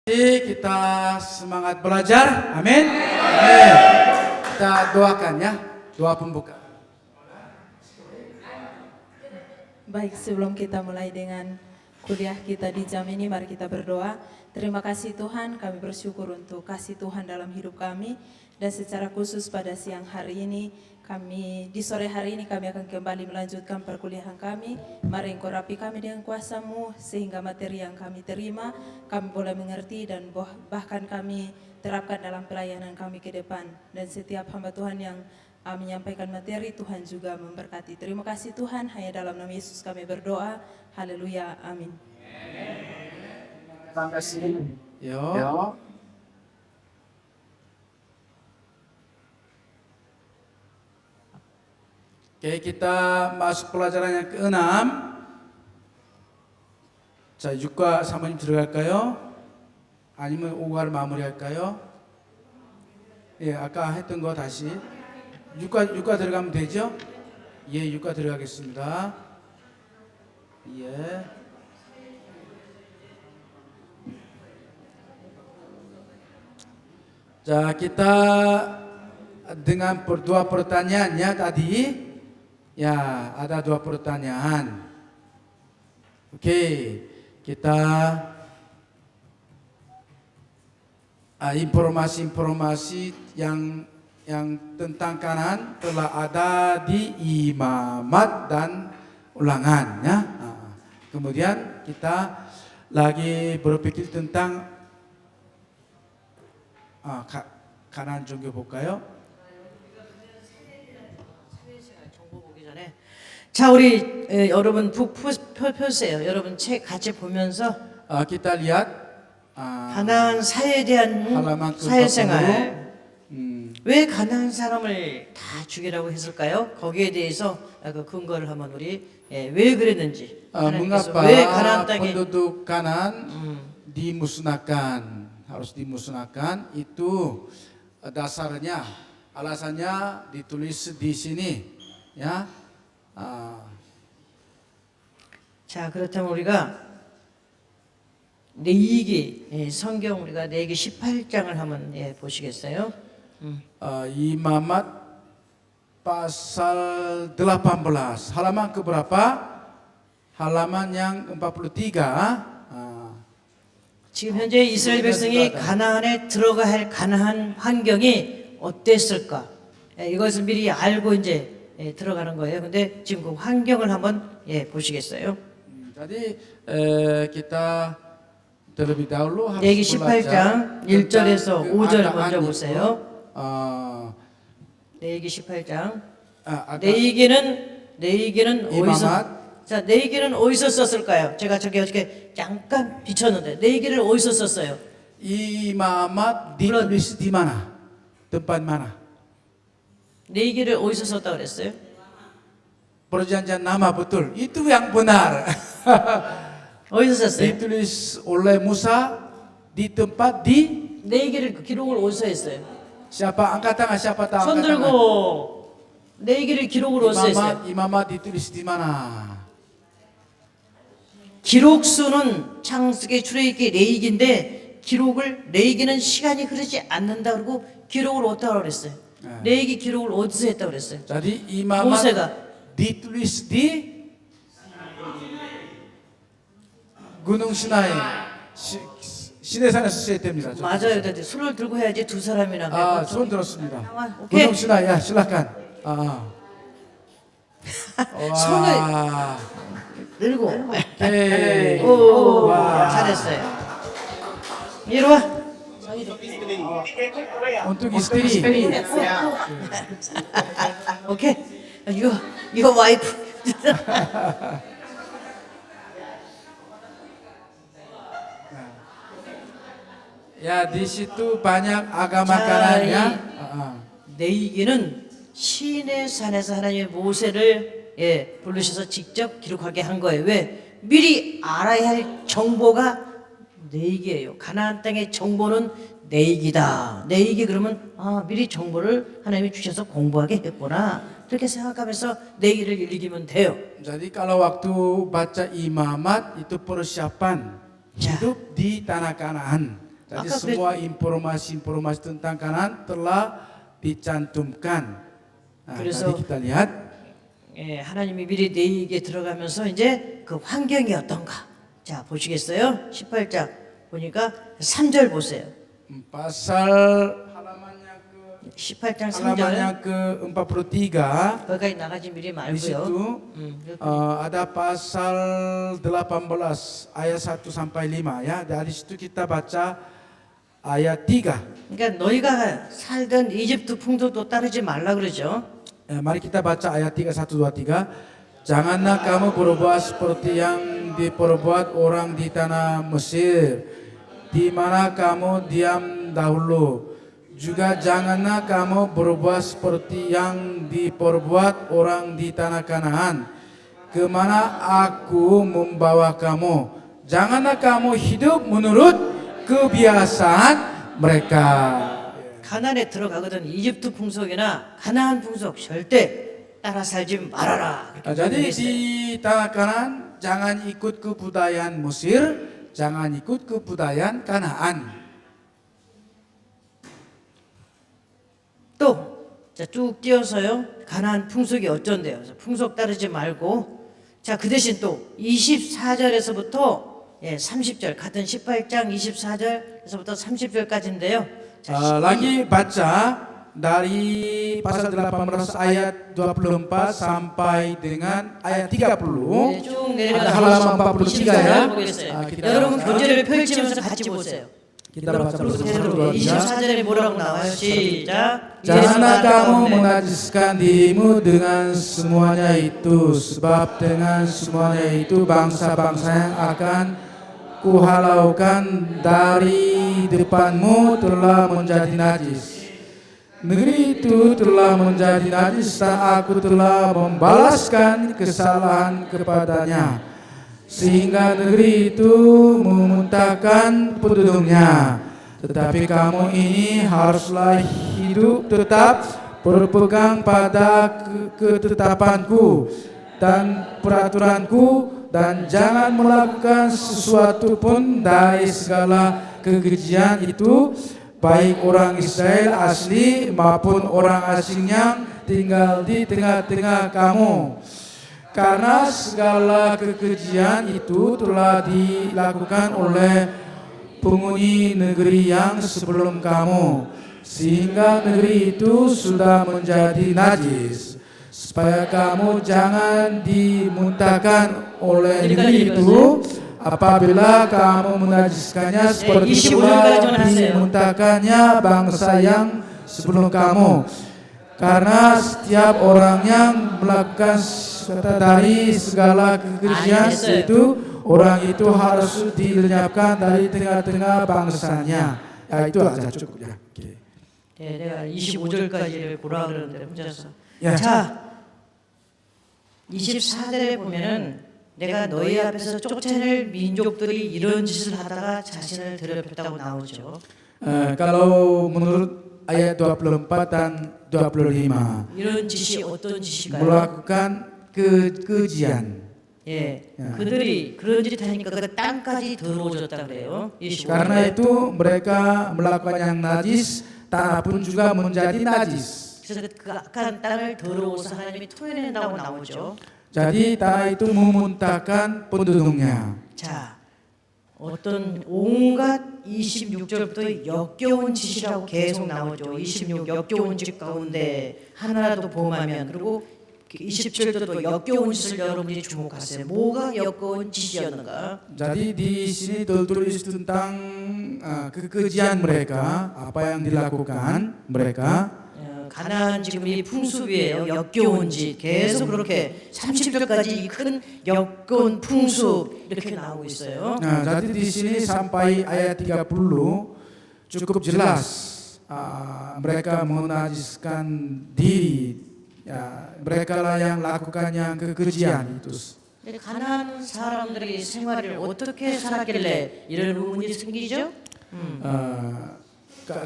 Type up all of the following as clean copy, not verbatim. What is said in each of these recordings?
Kita semangat belajar, amin. Amin. Kita doakan ya, doa pembuka. Baik, sebelum kita mulai dengan kuliah kita di jam ini, mari kita berdoa. Terima kasih Tuhan, kami bersyukur untuk kasih Tuhan dalam hidup kami. Dan secara khusus pada siang hari ini, di sore hari ini kami akan kembali melanjutkan perkuliahan kami. Mari Engkau rapi kami dengan kuasa-Mu, sehingga materi yang kami terima, kami boleh mengerti dan bahkan kami terapkan dalam pelayanan kami ke depan. Dan setiap hamba Tuhan yang menyampaikan materi, Tuhan juga memberkati. Terima kasih Tuhan, hanya dalam nama Yesus kami berdoa. Haleluya, amin. Terima kasih. Yo. Oke, kita masuk pelajaran yang ke-6. 자, 6과 사모님 들어갈까요? 아니면 5과를 마무리할까요? 예, 아까 했던 거 다시 6과 들어가면 되죠? 예, 6과 들어가겠습니다. 예. 자, kita dengan dua pertanyaan ya tadi. Ya, ada dua pertanyaan. Oke, kita informasi-informasi yang tentang kanan telah ada di imamat dan ulangan ya. Kemudian kita lagi berpikir tentang 가난 종교 볼까요? 자, 우리 여러분 북 펴세요. 여러분 책 같이 보면서 kita lihat 가나안 사회에 대한 사회생활, 왜 가나안 사람을 다 죽이라고 했을까요? 거기에 대해서 그 근거를 한번 우리 왜 그랬는지, 하나님께서 왜 가나안 땅에 penduduk Kanan dimusnahkan, harus dimusnahkan, itu dasarnya, alasannya ditulis di sini ya. 자, 그렇다면 우리가 레위기 성경 우리가 레위기 18장을 한번 보시겠어요? Imamat pasal 18 halaman keberapa? Halaman yang 43. 지금 현재 이스라엘 백성이 가나안에 들어가 할 가나안 환경이 어땠을까? 이것을 미리 알고 이제 들어가는 거예요. 근데 지금 그 환경을 한번 보시겠어요? Jadi kita terlebih dahulu harus 레위기 18장 1절에서 5절 먼저 보세요. 레위기 18장. 레위기는 어디서? 자, 레위기는 어디서 썼을까요? 제가 저기 어떻게 잠깐 비쳤는데 레위기를 어디서 썼어요? Imamat ditulis di mana? Tempat mana? 레위기를 어디서 썼다 그랬어요? Perjanjian lama betul. Itu yang benar. 어디서 썼어요? Ditulis oleh Musa di tempat di 레위기를 기록을 어디서 했어요? siapa angkat tangan, siapa tahu 손 angkat tangan. 들고 레위기를 기록을 어디서 했어요? Imamat ditulis di mana? 기록수는 창세기, 출애굽기, 레위기인데 레위기는 시간이 흐르지 않는다 그러고 기록을 어디다 그랬어요? 레위기 기록을 어디서 했다 그랬어요? Jadi imamat 모세가 ditulis di Gunung Sinai. 시내산에서 쓰였답니다. 맞아요. 손을 들고 해야지 두 사람이나. 손 들었습니다. 오케이. Gunung Sinai, ya silakan. 손을 들고. Oke. 오, 와. 잘했어요. 이리 와. Untuk istri. 오케이. 이거 와이프. Ya, di situ banyak agama Kanannya. 레위기는 시내 산에서 하나님의 모세를 부르셔서 직접 기록하게 한 거예요. 왜? 미리 알아야 할 정보가 레위기예요. 가나안 땅의 정보는 레위기다. 레위기 그러면 미리 정보를 하나님이 주셔서 공부하게 했구나. 그렇게 생각하면서 레위기를 읽으면 돼요. Jadi kalau waktu baca imamat itu persiapan hidup di tanah Kanaan. Jadi 아까 semua informasi-informasi tentang Kanaan telah dicantumkan. Nah, 그래서- tadi kita lihat 예, 하나님이 미리 내게 들어가면서 이제 그 환경이 어떤가. 자, 보시겠어요? 18장 보니까 3절 보세요. pasal halamannya 18장 3절. ke-43 거기까지 나가지 미리 di 말고요. situ ada pasal 18 ayat 1 sampai 5 ya. Dari situ kita baca ayat 3. 그러니까 너희가 살던 이집트 풍속도 따르지 말라 그러죠. Mari kita baca ayat 3 1 2 3. Janganlah kamu berbuat seperti yang diperbuat orang di tanah Mesir, di mana kamu diam dahulu. Juga janganlah kamu berbuat seperti yang diperbuat orang di tanah Kanaan, kemana aku membawa kamu. Janganlah kamu hidup menurut kebiasaan mereka. 가나안에 들어가거든 이집트 풍속이나 가나안 풍속 절대 따라 살지 말아라. 그렇게 Jadi 명령했어요. di tanah Kanaan jangan ikut kebudayaan Mesir, jangan ikut kebudayaan Kanaan. 쭉 띄어서요. 가나안 풍속이 어쩐대요. 그래서 풍속 따르지 말고 자, 그 대신 또 24절에서부터 30절 같은 18장 24절에서부터 30절까지인데요. Lagi baca dari pasal 18 ayat 24 sampai dengan ayat 30. 쭉 Ada halaman 43 ya. 보겠어요. kita 여러분 baca. 교재를 펼치면서 같이 보세요. Kita baca bersama-sama. 24절에 뭐라고 나와요? 시작. Janganlah kamu menajiskan dirimu dengan semuanya itu, sebab dengan semuanya itu bangsa-bangsa yang akan kuhalaukan dari depanmu telah menjadi najis. Negeri itu telah menjadi najis dan aku telah membalaskan kesalahan kepadanya, sehingga negeri itu memuntahkan penduduknya. Tetapi kamu ini haruslah hidup tetap berpegang pada ketetapanku dan peraturanku, dan jangan melakukan sesuatu pun dari segala kekejian itu, baik orang Israel asli maupun orang asing yang tinggal di tengah-tengah kamu. Karena segala kekejian itu telah dilakukan oleh penghuni negeri yang sebelum kamu, sehingga negeri itu sudah menjadi najis, supaya kamu jangan dimuntahkan oleh negeri itu apabila kamu menajiskannya seperti pula dimuntahkannya bangsa yang sebelum kamu. Karena setiap orang yang melakukan dari segala kekejian itu, orang itu harus dilenyapkan dari tengah-tengah bangsanya. Ya, itu aja cukup ya. Oke. 네, 내가 25절까지를 보라 그러는데 혼자서. 야. 자, 24절에 보면은 내가 너희 앞에서 쫓아낼 민족들이 이런 짓을 하다가 자신을 더럽혔다고 나오죠. Kalau menurut ayat 24 dan 25 이런 짓이 어떤 짓일까요? melakukan kekejian. 예, 그들이 그런 짓 하니까 그 땅까지 더러워졌다 그래요. 25절. Karena itu mereka melakukan yang najis, tanah pun juga menjadi najis. 그래서 그 악한 땅을 더러워서 하나님이 토해낸다고 나오죠. Jadi tanah itu memuntahkan penduduknya. 자, 어떤 온갖 26절부터 역겨운 짓이라고 계속 나오죠. 26 역겨운 짓 가운데 하나라도 범하면, 그리고 20절도 또 역겨운 짓을 여러분이 주목하세요. 뭐가 역겨운 짓이었는가? Jadi di sini tertulis tentang kekejian mereka, apa yang dilakukan mereka. 가나안 지금 이 풍습이에요. 역겨운 짓. 계속 그렇게 30절까지 큰 역겨운 풍습 이렇게 나오고 있어요. Jadi di sini sampai ayat 30 cukup jelas mereka menajiskan diri. Ya, mereka lah yang lakukan yang kekejian itu. 가나안 사람들이 생활을 어떻게 살았길래 이런 의문이 생기죠?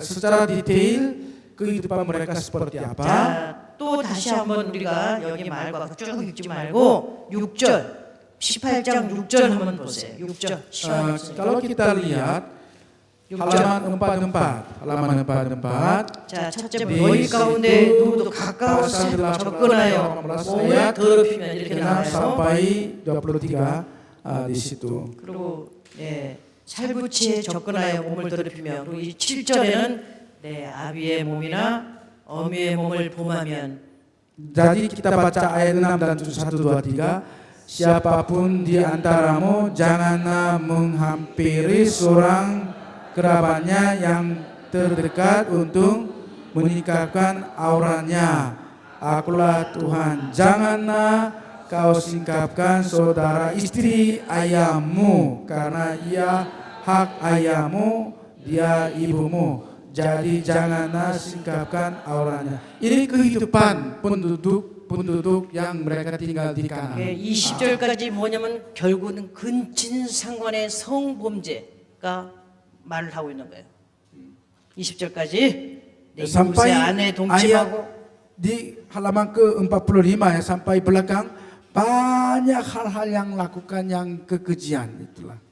Secara detail kehidupan mereka seperti apa? 자, 또 다시 한번 우리가 여기 말과 쭉 읽지 말고 6절, 18장 6절 한번 보세요. 6절. Kalau kita lihat halaman 44. Halaman 44. 자, 첫째 네, 너희 가운데 itu 누구도 가까워서 pasal 18 접근하여 몸을 ayat 더럽히면 이렇게 6 나와요. sampai 23 di situ. 그리고 살부치에 접근하여 몸을 더럽히며 그리고 이 7절에는 내 아비의 몸이나 어미의 몸을 범하면 Jadi kita baca ayat 6 dan 7, 1, 2, 3. Siapapun di antaramu janganlah menghampiri seorang kerabatnya yang terdekat untuk menikahkan auratnya. Akulah Tuhan. Janganlah kau singkapkan saudara istri ayahmu, karena ia hak ayahmu, dia ibumu. Jadi janganlah singkapkan auratnya. Ini kehidupan penduduk yang mereka tinggal di Kanaan. 20절까지 뭐냐면 결국은 근친상간의 성범죄가 말을 하고 있는 거예요. 20절까지 내 이웃의 Sampai 아내 ayat 동침하고 di halaman ke-45 ya, sampai belakang banyak hal-hal yang lakukan yang kekejian itulah.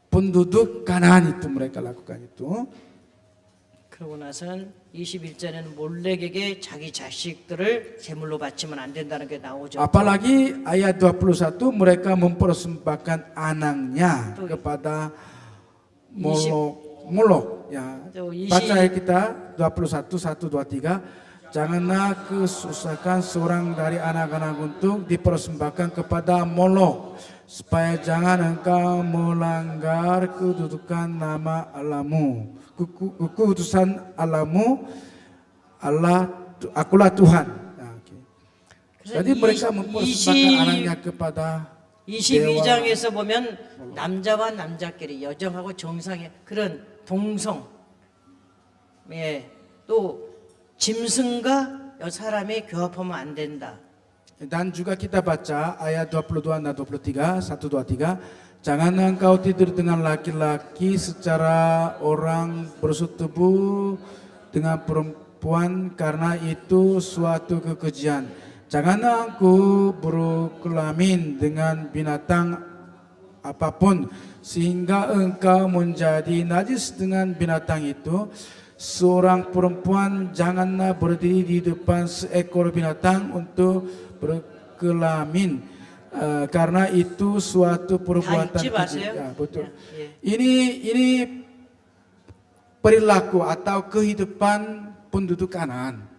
Penduduk Kanaan itu mereka lakukan itu. 그러고 나서는 21절에는 몰렉에게 자기 자식들을 제물로 바치면 안 된다는 게 나오죠. Apalagi ayat 21 mereka mempersembahkan anaknya kepada Molok ya. Baca ayat kita 21 1 2 3. Janganlah kesusahan seorang dari anak-anak untuk dipersembahkan kepada Molok, supaya jangan engkau melanggar kedudukan nama Allahmu. Kekudusan Allahmu, Allah, akulah Tuhan. Nah, okay. Jadi mereka mempersembahkan anaknya kepada 22장에서 보면 남자와 남자끼리 여정하고 정상의 그런 동성, 또 짐승과 사람이 교합하면 안 된다. Dan juga kita baca ayat 22 dan 23, 1, 2, 3. Jangan engkau tidur dengan laki-laki secara orang bersetubuh dengan perempuan, karena itu suatu kekejian. Janganlah engkau berkelamin dengan binatang apapun sehingga engkau menjadi najis dengan binatang itu. Seorang perempuan janganlah berdiri di depan seekor binatang untuk berkelamin. Karena itu suatu perbuatan keji. Ya, betul. Ini perilaku atau kehidupan penduduk Kanaan.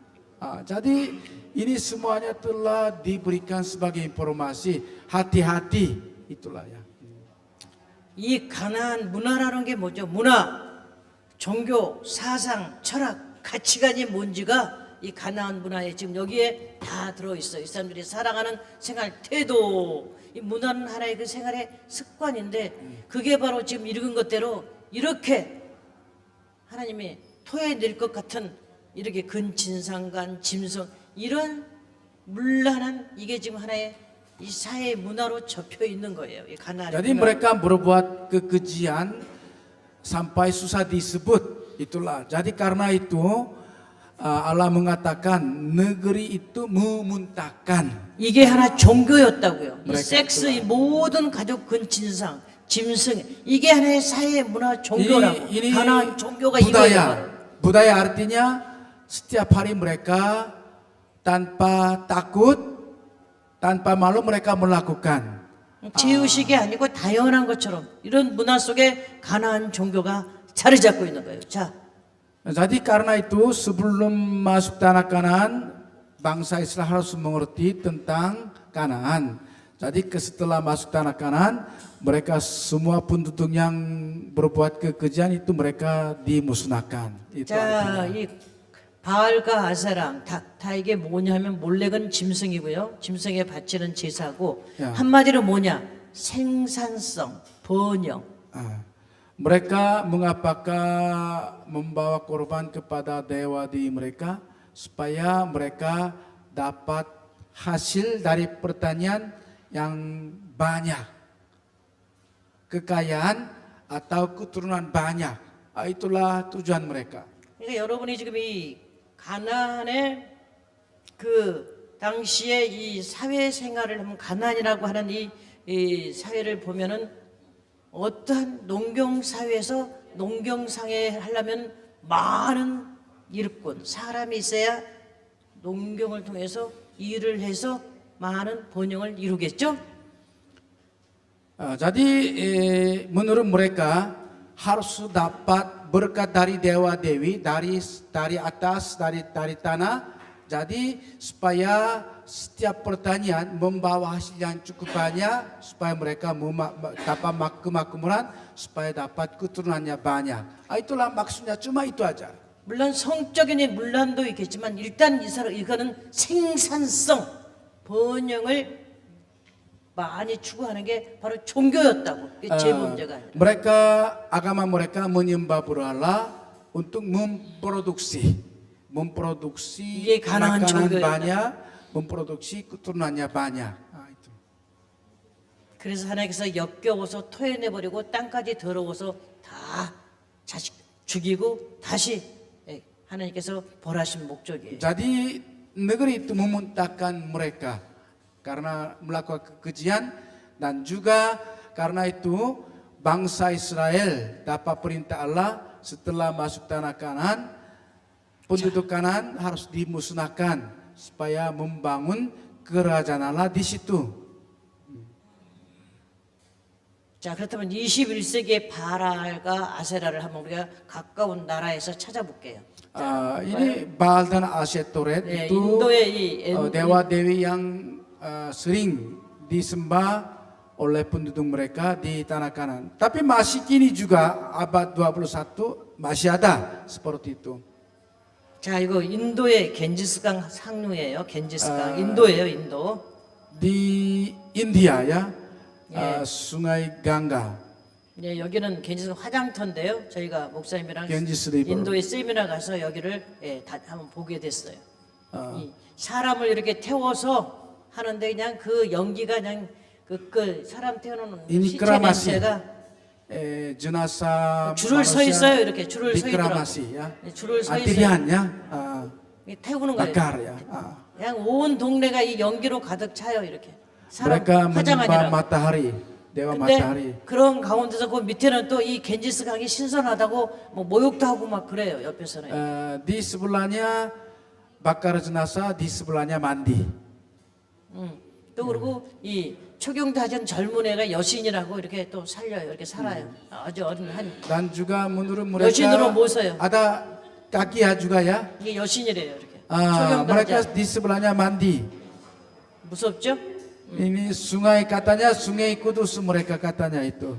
Jadi ini semuanya telah diberikan sebagai informasi. Hati-hati itulah ya. 이 가나안 문화라는 게 뭐죠? 문화, 종교, 사상, 철학, 가치관이 뭔지가 이 가나안 문화에 지금 여기에 다 들어있어요. 이 사람들이 살아가는 생활 태도, 이 문화는 하나의 그 생활의 습관인데 그게 바로 지금 읽은 것대로 이렇게 하나님이 토해낼 것 같은 이렇게 근친상간, 짐승 이런 문란한 이게 지금 하나의 이 사회의 문화로 접혀 있는 거예요. 이 가나안. Jadi mereka berbuat kekejian sampai susah disebut itulah. Jadi karena itu Allah mengatakan negeri itu memuntahkan. 이게 하나 종교였다고요. 이 그러니까 섹스, 이 모든 가족 근친상, 짐승 이게 하나의 사회 문화 종교라고. Ini 가나안 종교가 이거예요. budaya artinya setiap hari mereka tanpa takut, tanpa malu mereka melakukan. 제의식이 아니고 당연한 것처럼 이런 문화 속에 가나안 종교가 자리 잡고 있는 거예요. 자, Jadi karena itu sebelum masuk tanah Kanaan, bangsa Israel harus mengerti tentang Kanaan. Jadi setelah masuk tanah Kanaan, mereka semua penduduk yang berbuat kekejian itu mereka dimusnahkan. Itu 자, artinya. 이 바알과 아세랑 다 이게 뭐냐면 몰렉은 짐승이고요. 짐승에 바치는 제사고 야. 한마디로 뭐냐? 생산성, 번영. Mereka mengapakah membawa korban kepada dewa di mereka supaya mereka dapat hasil dari pertanian yang banyak, kekayaan atau keturunan banyak. Itulah tujuan mereka. 그러니까 여러분이 지금 이 가나안의 그 당시에 이 사회 생활을 하면 가나안이라고 하는 이 사회를 보면은 어떠한 농경 사회에서 농경상에 하려면 많은 일꾼, 사람이 있어야 농경을 통해서 일을 해서 많은 번영을 이루겠죠? Jadi menurut mereka harus dapat berkat dari dewa dewi dari atas dari tanah. Jadi supaya setiap pertanian membawa hasil yang cukup banyak supaya mereka dapat kemakmuran supaya dapat keturunannya banyak. Itulah maksudnya cuma itu aja. 물론 성적인 문란도 있겠지만 일단 이거는 생산성, 번영을 많이 추구하는 게 바로 종교였다고. 이게 제 문제가 아니라. Mereka agama mereka menyembah berhala untuk memproduksi 이게 가난한 makanan 종교였다. banyak, memproduksi keturunannya banyak. Itu. 그래서 하나님께서 역겨워서 토해내버리고 땅까지 더러워서 다 자식 죽이고 다시 하나님께서 벌하신 목적이에요. Jadi negeri itu memuntahkan mereka karena melakukan kekejian dan juga karena itu bangsa Israel dapat perintah Allah setelah masuk tanah Kanaan, penduduk Kanaan harus dimusnahkan supaya membangun kerajaan Allah di situ. 자, 그렇다면 21세기의 바알과 아세라를 한번 우리가 가까운 나라에서 찾아볼게요. Ini Baal dan Asyetoret 네, itu 인도의 이 dewa-dewi yang sering disembah oleh penduduk mereka di tanah Kanaan. Tapi masih kini juga abad 21 masih ada seperti itu. 자, 이거 인도의 겐지스강 상류예요. 겐지스강 인도예요, 인도. Di India ya, Sungai Gangga. 예, 여기는 겐지스 화장터인데요. 저희가 목사님이랑 겐지스 리버. 인도에 세미나 가서 여기를 한번 보게 됐어요. 이 사람을 이렇게 태워서 하는데 그냥 그 연기가 그냥 그 사람 태우는 Ini 시체 kremasi. 냄새가 Jenazah 줄을 서 manusia 있어요. 이렇게 줄을 서 있더라고. dikremasi ya. 줄을 서 있어요. Antrian ya, 태우는 거예요. bakar ya. 그냥 온 동네가 이 연기로 가득 차요. 이렇게 사람 Mereka menyembah 화장하느라. matahari, dewa 근데 matahari. 그런 가운데서 그 밑에는 또 이 겐지스 강이 신선하다고 뭐 목욕도 하고 막 그래요. 옆에서는. Di sebelahnya bakar jenazah, di sebelahnya mandi. 또 그리고 이 초경도 하던 젊은 애가 여신이라고 이렇게 또 살려요. 이렇게 살아요. 아주 어린 한 Dan juga menurut mereka 여신으로 모셔요. ada kakia juga ya. 이게 여신이래요. 이렇게. 초경도 Mereka 하자. di sebelahnya mandi. 무섭죠? Ini sungai katanya sungai Kudus mereka katanya itu.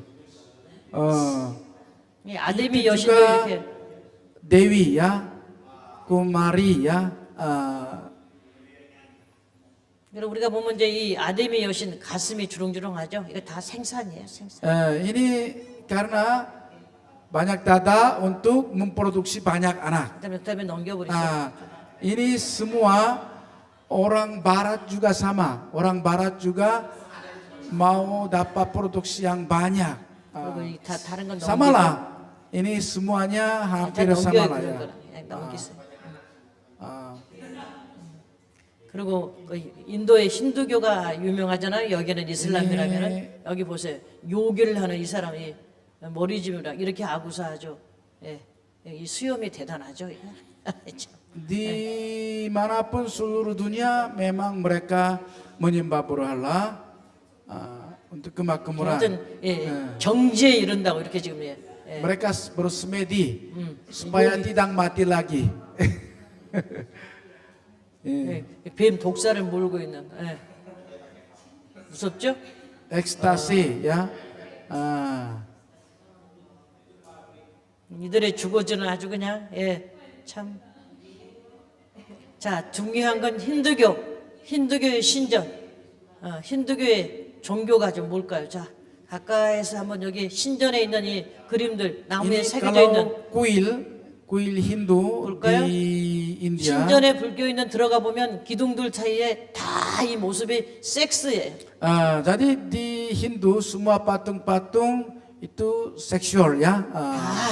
이 아데미 itu 여신도 juga 이렇게 Dewi ya, Kumari ya. 그리고 우리가 보면 이제 이 아데미 여신 가슴이 주렁주렁하죠. 이거 다 생산이에요, 생산. Ini karena banyak dada untuk memproduksi banyak anak. 그다음에 넘겨버리죠. Ini semua orang Barat juga sama. Orang Barat juga mau dapat produksi yang banyak. 그리고 이 다른 건 Sama 넘기고. lah. Ini semuanya hampir 일단 sama 넘겨요, lah 그런 ya. 거는. 그냥 넘기세요. Ah, 그리고 그 인도의 힌두교가 유명하잖아요. 여기는 이슬람이라면은 여기 보세요. 요기를 하는 이 사람이 머리짐이랑 이렇게 아구사하죠. 예, 이 수염이 대단하죠. Di manapun seluruh dunia memang mereka menyembah berhala untuk kemakmuran. 하여튼 정지에 이른다고 이렇게 지금 Mereka bersemedi supaya tidak mati lagi. 뱀 독사를 몰고 있는 무섭죠? Ekstasi ya. 이들의 주거지는 아주 그냥 참. 자, 중요한 건 힌두교의 신전, 힌두교의 종교가 좀 뭘까요? 자, 가까이서 한번 여기 신전에 있는 이 그림들 나무에 Ini 새겨져 있는 kalau kuil Hindu 볼까요? di India. 신전에 불교 있는 들어가 보면 기둥들 사이에 다 이 모습이 섹스예요. Jadi di Hindu semua patung-patung itu seksual ya. 다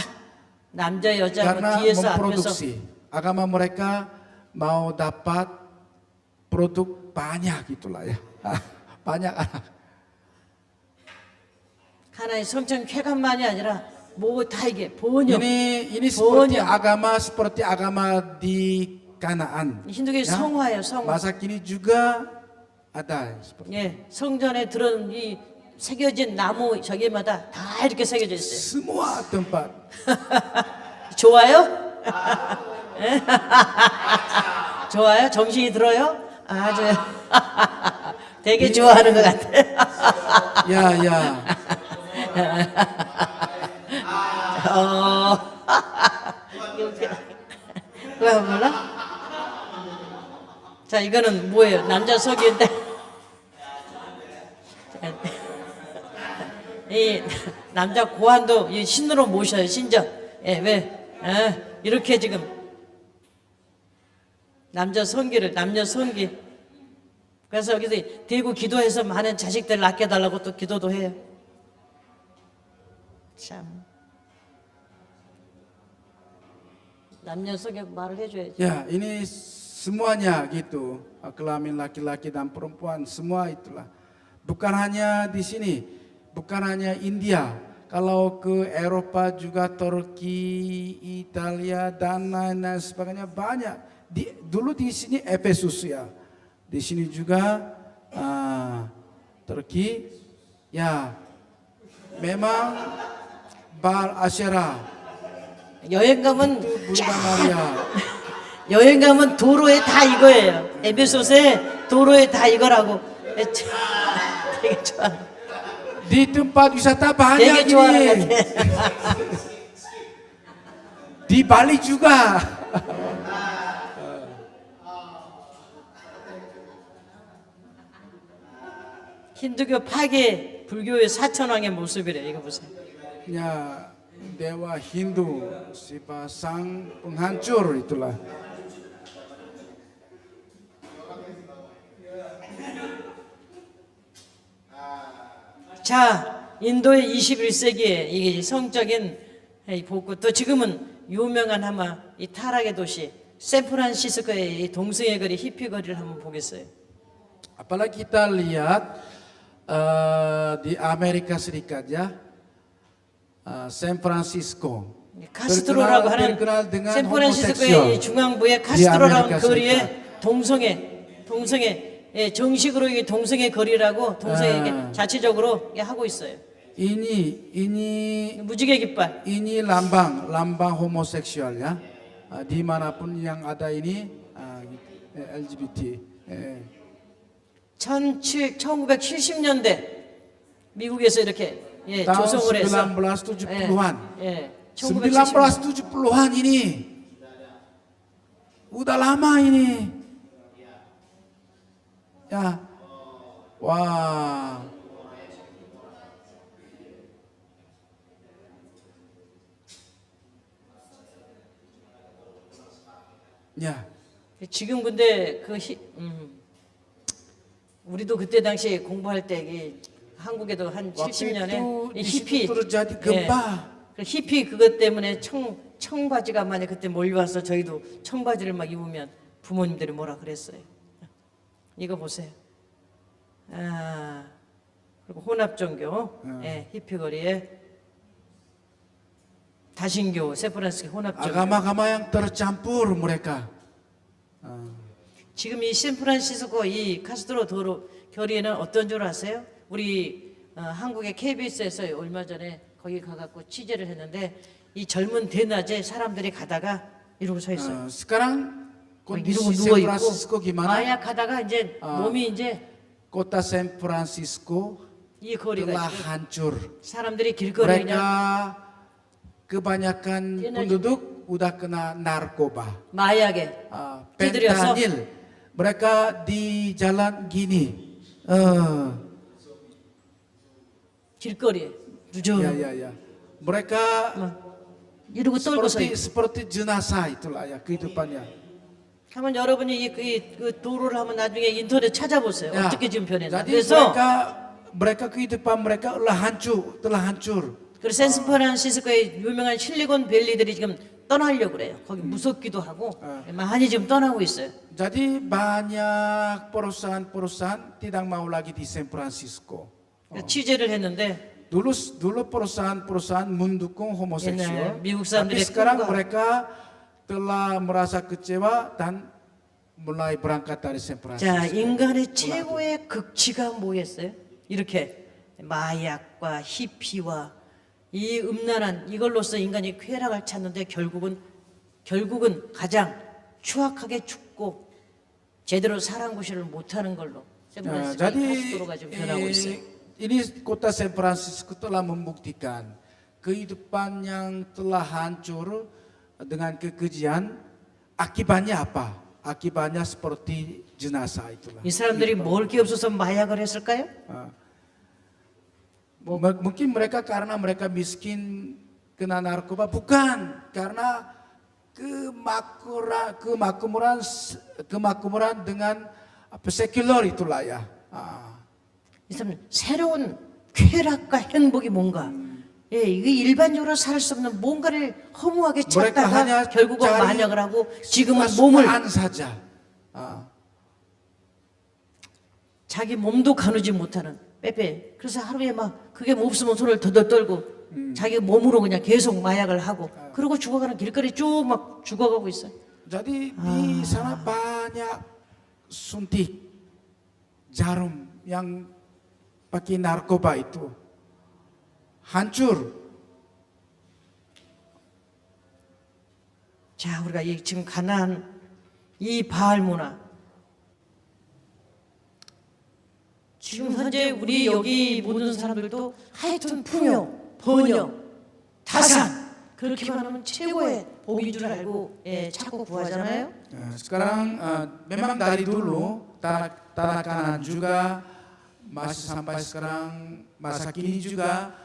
남자 여자 Karena 뭐 뒤에서 앞에서 memproduksi. Agama mereka mau dapat produk banyak itulah ya. Banyak anak. 하나의 성찬 쾌감만이 아니라 뭐 다 이게 번역. Ini seperti Banyak. agama di Kanaan. 힌두교의 Ya. 성화예요, 성화. Masa kini juga ada seperti 예, 성전에 들은 이 새겨진 나무 저기마다 다 이렇게 새겨져 있어요. semua tempat. 좋아요? 예? 좋아요? 정신이 들어요? 아주 되게 좋아하는 것 같아요. Ya, ya. 왜 몰라? 자, 이거는 뭐예요? 남자 속인데. 이 남자 고환도 이 신으로 모셔요, 신전. 예, 왜? 이렇게 지금 남자 성기를 남녀 성기. 그래서 여기서 대구 기도해서 많은 자식들 낳게 달라고 또 기도도 해요. 참 남녀 성기 말을 해줘야지. Ya, ini semuanya gitu. Kelamin laki-laki dan perempuan semua itulah. Bukan hanya di sini, bukan hanya India. Kalau ke Eropa juga Turki, Italia dan lain-lain sebagainya banyak. Dulu di sini Efesus ya. Di sini juga Turki. Ya, memang Baal Asyera 여행 가면 Bunda Maria. 여행 가면 도로에 다 이거예요. 에베소서에 도로에 다 이거라고. 되게 좋아. Di tempat wisata banyak 되게 좋아하는 ini. 것 같아. Di Bali juga. 힌두교 파괴 불교의 사천왕의 모습이래. 이거 보세요. Ya, dewa Hindu, Siva sang penghancur itulah. 자, 인도의 21세기에 이게 성적인 이 복구 또 지금은 유명한 아마 이 타락의 도시 샌프란시스코의 이 동성애 거리 히피 거리를 한번 보겠어요. Apalagi kita lihat di Amerika Serikat ya, San Francisco. 카스트로라고 하는 terkenal dengan 샌프란시스코의 이 homoseksual. 중앙부의 아메리카 카스트로라는 스리카. 거리에 동성애 예, 정식으로 이게 동성애 거리라고 동성애 이게 자체적으로 이게 하고 있어요. Ini 무지개 깃발. ini lambang homoseksual ya. Dimanapun yang ada ini LGBT. 1970년대 미국에서 이렇게 예, Tahun 조성을 해서 1970-an. 예, 1970-an ini. Udah lama ini. Ya. Wah. Ya. 지금 근데 우리도 그때 당시에 공부할 때 한국에도 한 Waktu 70년에 itu 이 di situ 히피 terjadi gempa. 그 히피 그것 때문에 청바지가 만약 그때 몰려와서 저희도 청바지를 막 입으면 부모님들이 뭐라 그랬어요. 이거 보세요. 아 그리고 혼합종교, 예, 히피 거리에 다신교, 샌프란시스코 혼합종교. Agama-agama yang tercampur mereka. 지금 이 샌프란시스코 이 카스트로 도로 거리에는 어떤 줄 아세요? 우리 한국의 KBS에서 얼마 전에 거기 가갖고 취재를 했는데 이 젊은 대낮에 사람들이 가다가 이러고 서 있어요. Sekarang kondisi 이러고 San 누워 Francisco 있고 gimana? 마약하다가 이제 몸이 이제 Kota San Francisco 이 거리가 telah 지금 hancur. 사람들이 길거리에 Mereka 그냥 kebanyakan penduduk udah kena narkoba, 마약에 찌들여서 fentanyl. Mereka di jalan gini, 길거리에 ya 누적 ya ya. Mereka 이러고 떨고 서 있고. seperti jenazah itulah ya kehidupannya. 한번 여러분이 그 도로를 한번 나중에 인터넷 찾아보세요. Ya, 어떻게 지금 변했나. jadi 그래서 mereka kehidupan mereka telah hancur. 그리고 샌프란시스코의 유명한 실리콘 밸리들이 지금 떠나려고 그래요. 거기 무섭기도 하고 많이 지금 떠나고 있어요. Jadi banyak perusahaan-perusahaan tidak mau lagi di San Francisco. 취재를 했는데 dulu perusahaan mendukung homoseksual. 옛날 미국 Tapi 사람들의 sekarang 꿈과 mereka telah merasa kecewa dan mulai berangkat dari San Francisco. 자, 인간의 최고의 극치가 뭐였어요? 이렇게 마약과 히피와 이 음란한 이걸로서 인간이 쾌락을 찾는데 결국은 가장 추악하게 죽고 제대로 사랑구실을 못하는 걸로 샌프란시스코 Jadi 파스도로가 지금 변하고 있어요. ini kota San Francisco telah membuktikan kehidupan yang telah hancur dengan kekejian. Akibatnya apa? Akibatnya seperti jenazah itulah. 이 사람들이 먹을 게 없어서 마약을 했을까요? Mungkin mereka karena mereka miskin kena narkoba, bukan karena kemakmuran dengan sekuler itulah ya. 이 사람은 새로운 쾌락과 행복이 뭔가 예, 이게 일반적으로 살 수 없는 뭔가를 허무하게 찾다가 결국은 만약을 하고 지금은 몸을 saja. 자기 몸도 가누지 못하는 빼빼. 그래서 하루에 막 그게 뭐 없으면 손을 더덜 떨고 자기 몸으로 그냥 계속 마약을 하고 그러고 죽어가는 길거리 쭉 막 죽어가고 있어요. Jadi di sana banyak suntik jarum yang pakai narkoba itu hancur. 자, 우리가 지금 가난 이 바알 문화 지금 현재 우리 여기 모든 사람들도 하여튼 풍요, 번영, 다산 그렇게만 하면 최고의 복인 줄 알고 예, 찾고 구하잖아요. Sekarang memang dari dulu tanah Kanan juga masih sampai sekarang masa kini juga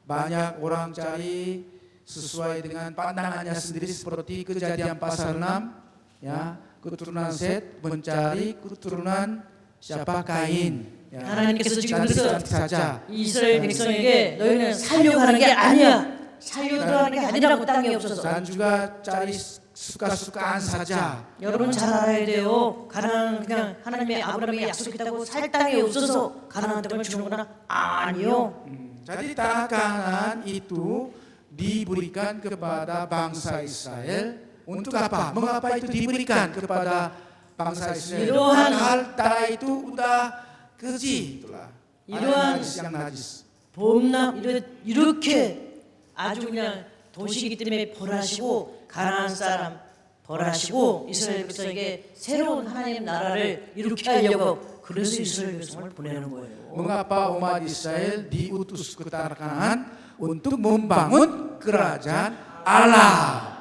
banyak orang cari sesuai dengan pandangannya sendiri seperti Kejadian pasal 6 ya, keturunan Set mencari keturunan siapa? Kain. Ya. 하나님께서 지금 그래서 saja. 이스라엘 백성에게 너희는 살려고 하는 게 아니야. 살려고 하는 게 아니라고 땅에 없어서. Dan juga cari suka-sukaan saja. 여러분 잘 알아야 돼요. 가나안 그냥 하나님의 아브라함에게 약속했다고 살 땅이 없어서 가나안 땅을 주는구나. 아니요. Jadi tanah Kanan itu diberikan kepada bangsa Israel untuk apa? Mengapa itu diberikan kepada bangsa Israel? Padahal tanah itu udah keji, itulah. 이러한 yang najis. 봄남 이렇게 아주 그냥 도시이기 때문에 벌하시고 가나안 사람 벌하시고 이스라엘 백성에게 새로운 하나님 나라를 이루게 하려고 그래서 이스라엘 백성을 보내는 거예요. Mengapa umat Israel diutus ke tanah Kanan untuk membangun kerajaan Allah?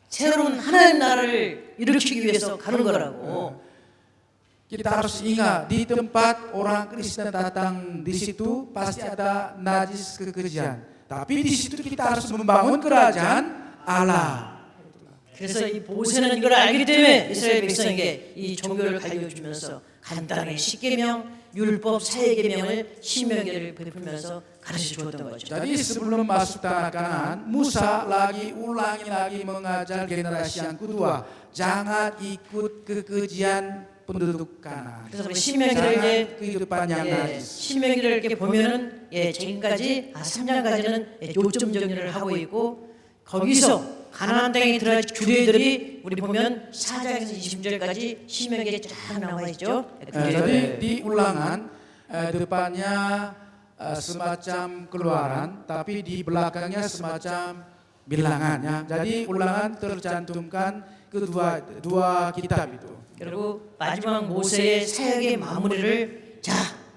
새로운 하나님 나라를 일으키기 위해서 가는 거라고. Kita harus ingat di tempat orang Kristen datang di situ pasti ada najis kekejian. Tapi di situ kita harus membangun kerajaan Allah. 그래서 이 모세는 이걸 알기 때문에 이스라엘 백성에게 이 종교를 가르쳐주면서 간단하게 십계명, 율법, 사회계명을 신명기를 베풀면서 가르쳐 주었던 거죠. Jadi sebelum masuk tanah Kanan, Musa ulangi lagi mengajar generasi yang kedua, jangan ikut kekejian penduduk Kanan. 그래서 우리 신명기를 이제 kehidupan yang najis. 신명기를 이렇게 보면은 지금까지 3장까지는 요점 정리를 하고 있고 거기서 가나안 땅에 들어갈 주례들이 우리 보면 4장에서 20절까지 신명기에 쫙 나와 있죠. Jadi di ulangan depannya semacam keluaran, tapi di belakangnya semacam bilangannya. Jadi ulangan tercantumkan dua kitab itu. 그리고 마지막 모세의 사역의 마무리를 자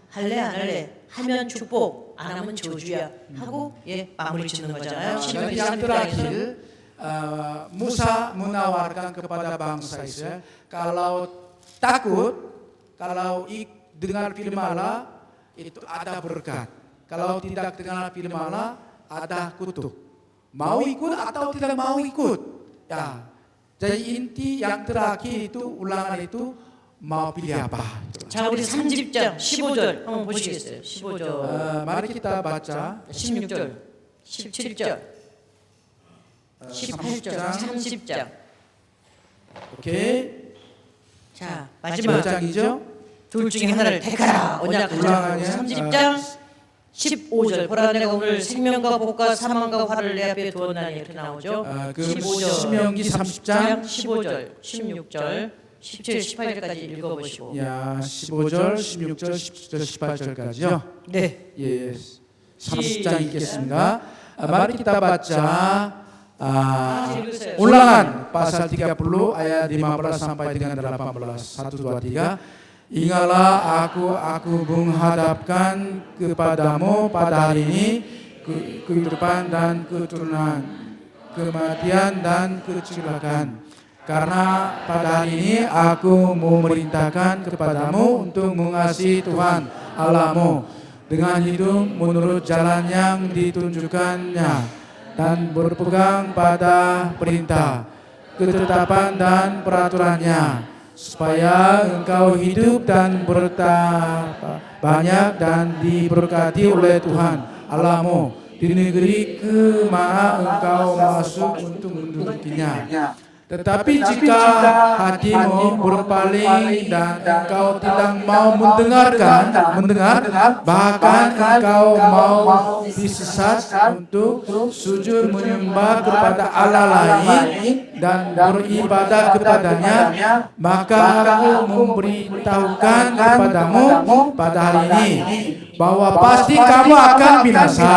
할래 안 할래 하면 축복 안 하면 저주야 하고 마무리 짓는 거잖아요. Jadi yang terakhir Musa menawarkan kepada bangsa Israel kalau takut, kalau dengar firman Allah itu ada berkat. Kalau tidak dengar firman Allah ada kutuk. Mau ikut atau tidak mau ikut. Ya. Jadi inti yang terakhir itu ulangan itu mau pilih apa. 자 우리 30장 15절 한번 보시겠어요? 15절. Mari kita baca 16절, 17절, 18절, 30장. Oke. 자 마지막 몇 장이죠? 둘 중에 하나를 택하라. 언약 우랑하냐? 30장 15절 보라 내가 오늘 생명과 복과 사망과 화를 내 앞에 두었나니 이렇게 나오죠. 그 15절 신명기 30장 15절 16절 17, 18절까지 읽어보시고. 야 15절, 16절, 17절, 18절까지요. 네. 예, 30장 읽겠습니다. Mari kita baca Ulangan pasal 30 ayat 15 sampai dengan 18. 1, 2, 3. Ingatlah aku menghadapkan kepadamu pada hari ini kehidupan dan keturunan, kematian dan kecelakaan. Karena pada hari ini aku memerintahkan kepadamu untuk mengasihi Tuhan Allahmu dengan hidup menurut jalan yang ditunjukkannya dan berpegang pada perintah, ketetapan dan peraturannya, supaya engkau hidup dan bertambah banyak dan diberkati oleh Tuhan Allahmu di negeri ke mana engkau masuk untuk mendudukinya. Tetapi jika hatimu berpaling dan engkau tidak mau mendengar, bahkan engkau mau disesat untuk sujud menyembah kepada Allah lain dan beribadah kepadanya, maka aku memberitahukan kepadamu pada hari ini bahwa pasti kamu akan binasa,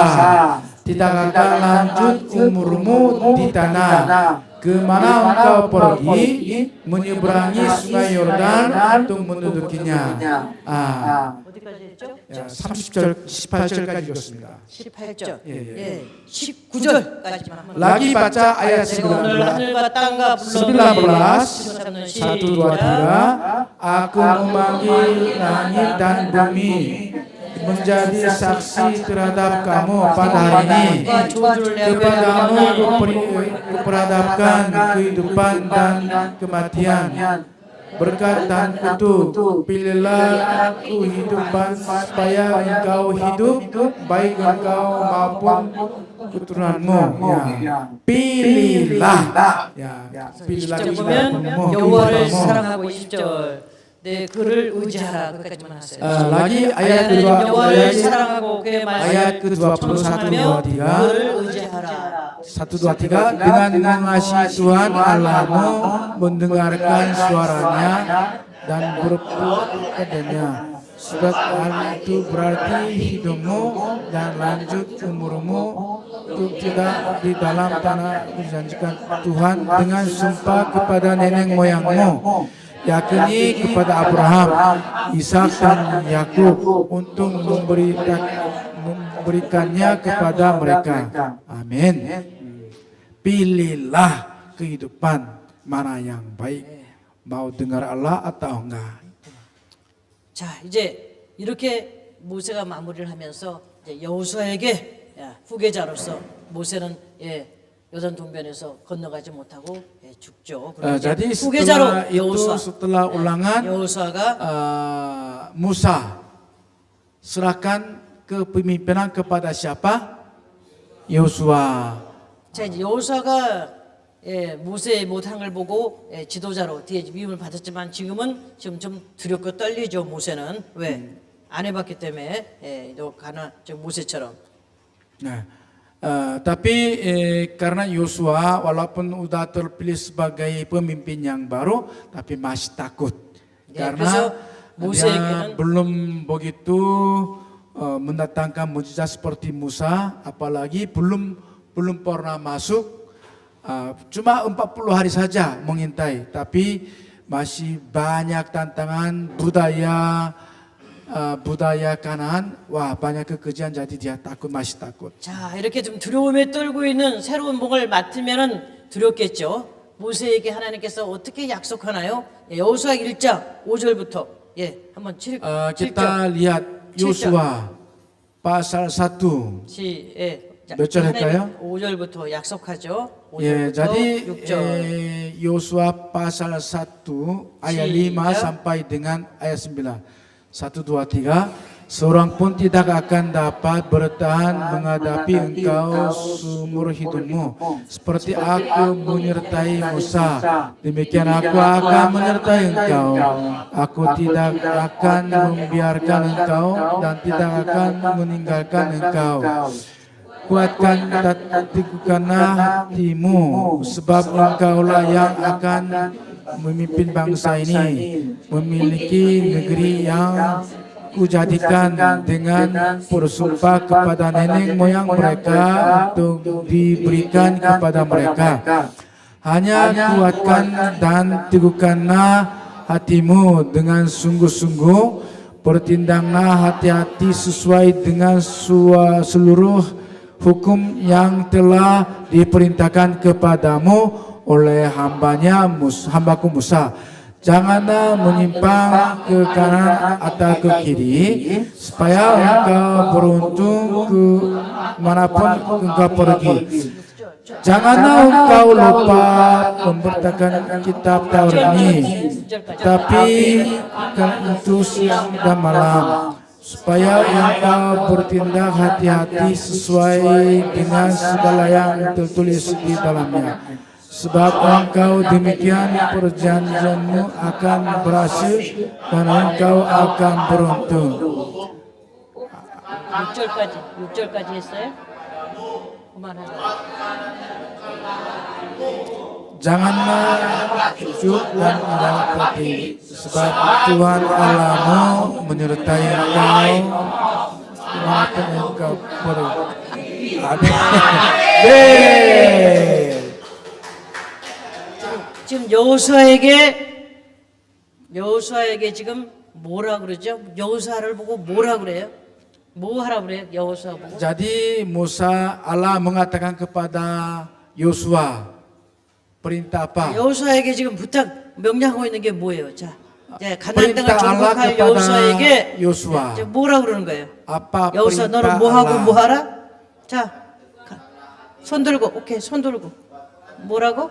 tidak akan lanjut umurmu di tanah kemana engkau pergi menyeberangi sungai Yordan untuk mendudukinya. 어디까지 했죠? 야, 30절, 18절까지 읽었습니다. 18절. 예. 19절까지만 한번. Lagi baca ayat 내가 오늘 19. 하늘과 땅과 19, 1, 2, 3. Aku memanggil langit dan bumi menjadi saksi terhadap kamu pada hari ini. Kepadamu kuperhadapkan kehidupan dan kematian, berkat dan kutuk. Pilihlah kehidupan supaya engkau hidup, baik engkau maupun keturunanmu. Ya. Pilihlah. Ya. Pilihlah 보면 kehidupanmu. 여호와를 사랑하고 20절. 네, 그를 의지하라. 그까지만 하세요. Lagi ayat kedua, 여호와를 사랑하고 그의 ayat ke-21, 2, 3. 그를 의지하라. 1, 2, 3. Dengan mengasihi Tuhan Allahmu, mendengarkan suaranya dan berpegang padanya. Sebab hal itu berarti hidupmu dan lanjut umurmu untuk tidak di dalam tanah dijanjikan Tuhan dengan sumpah kepada nenek moyangmu, yakni kepada Abraham, Ishak dan Yakub, untuk memberikannya kepada mereka. Amin. Pilihlah kehidupan mana yang baik, mau dengar Allah atau enggak. 자, 이제 이렇게 모세가 마무리를 하면서 이제 여호수아에게 후계자로서 모세는 요단 동변에서 건너가지 못하고 죽죠. Jadi 후계자로 setelah ulangan 여호수아가 Musa serahkan kepemimpinan kepada siapa? Yosua. 자, 이제 여호수아가 모세의 못한 걸 보고 지도자로 뒤에 위임을 받았지만 지금은 좀 두렵고 떨리죠. 모세는 왜? 안 해봤기 때문에 모세처럼. Tapi karena Yosua walaupun udah terpilih sebagai pemimpin yang baru, tapi masih takut karena dia belum begitu mendatangkan mukjizat seperti Musa, apalagi belum pernah masuk, cuma 40 hari saja mengintai, tapi masih banyak tantangan budaya Kanaan, wah banyak kekejian, jadi dia takut, masih takut. 자, 이렇게 좀 두려움에 떨고 있는 새로운 목을 맡으면은 두렵겠죠. 모세에게 하나님께서 어떻게 약속하나요? 여호수아 1장 5절부터 한번 7절. Kita lihat Yosua pasal 1. 몇 절 할까요? 5절부터 약속하죠. 5절부터 jadi 6절. Yosua pasal 1 ayat 5 sampai dengan ayat 9. 1, 2, 3. seorang pun tidak akan dapat bertahan menghadapi engkau seumur hidupmu. Seperti aku menyertai Musa, demikian aku akan menyertai engkau. Aku tidak akan membiarkan engkau dan tidak akan meninggalkan engkau. Kuatkan dan teguhkanlah hatimu, sebab engkaulah yang akan memimpin bangsa ini, memiliki negeri yang kujadikan dengan bersumpah kepada nenek moyang mereka untuk diberikan kepada mereka. Hanya kuatkan dan teguhkanlah hatimu dengan sungguh-sungguh, bertindaklah hati-hati sesuai dengan seluruh hukum yang telah diperintahkan kepadamu oleh hambaku Musa. Janganlah menyimpang ke kanan atau ke kiri, supaya engkau beruntung ke manapun engkau pergi. Janganlah engkau lupa memberitakan kitab Taurat ini, tapi itu siang dan malam, supaya engkau bertindak hati-hati sesuai dengan segala yang tertulis di dalamnya. Sebab engkau demikian perjanjianmu akan berhasil dan engkau akan beruntung. 6절까지 했어요? 그만하자. Janganlah jujur dan rendah hati, sebab Tuhan Allahmu menyertai engkau dimanapun engkau pergi. Amin. 지금 여호수아에게 지금 뭐라 그러죠? 여호수아를 보고 뭐라 그래요? 뭐 하라 그래요? 여호수아 보고. Jadi Musa, Allah mengatakan kepada Yosua, perintah apa? 여호수아에게 지금 부탁 명령하고 있는 게 뭐예요? 자, 이제 가나안 땅을 Perintah Allah 정복할 kepada 여호수아에게 Yosua. 이제 뭐라 그러는 거예요? Apa 여호수아 perintah 너는 뭐 하고 Allah? 뭐 하라? 자, 손 들고 오케이 손 들고 뭐라고?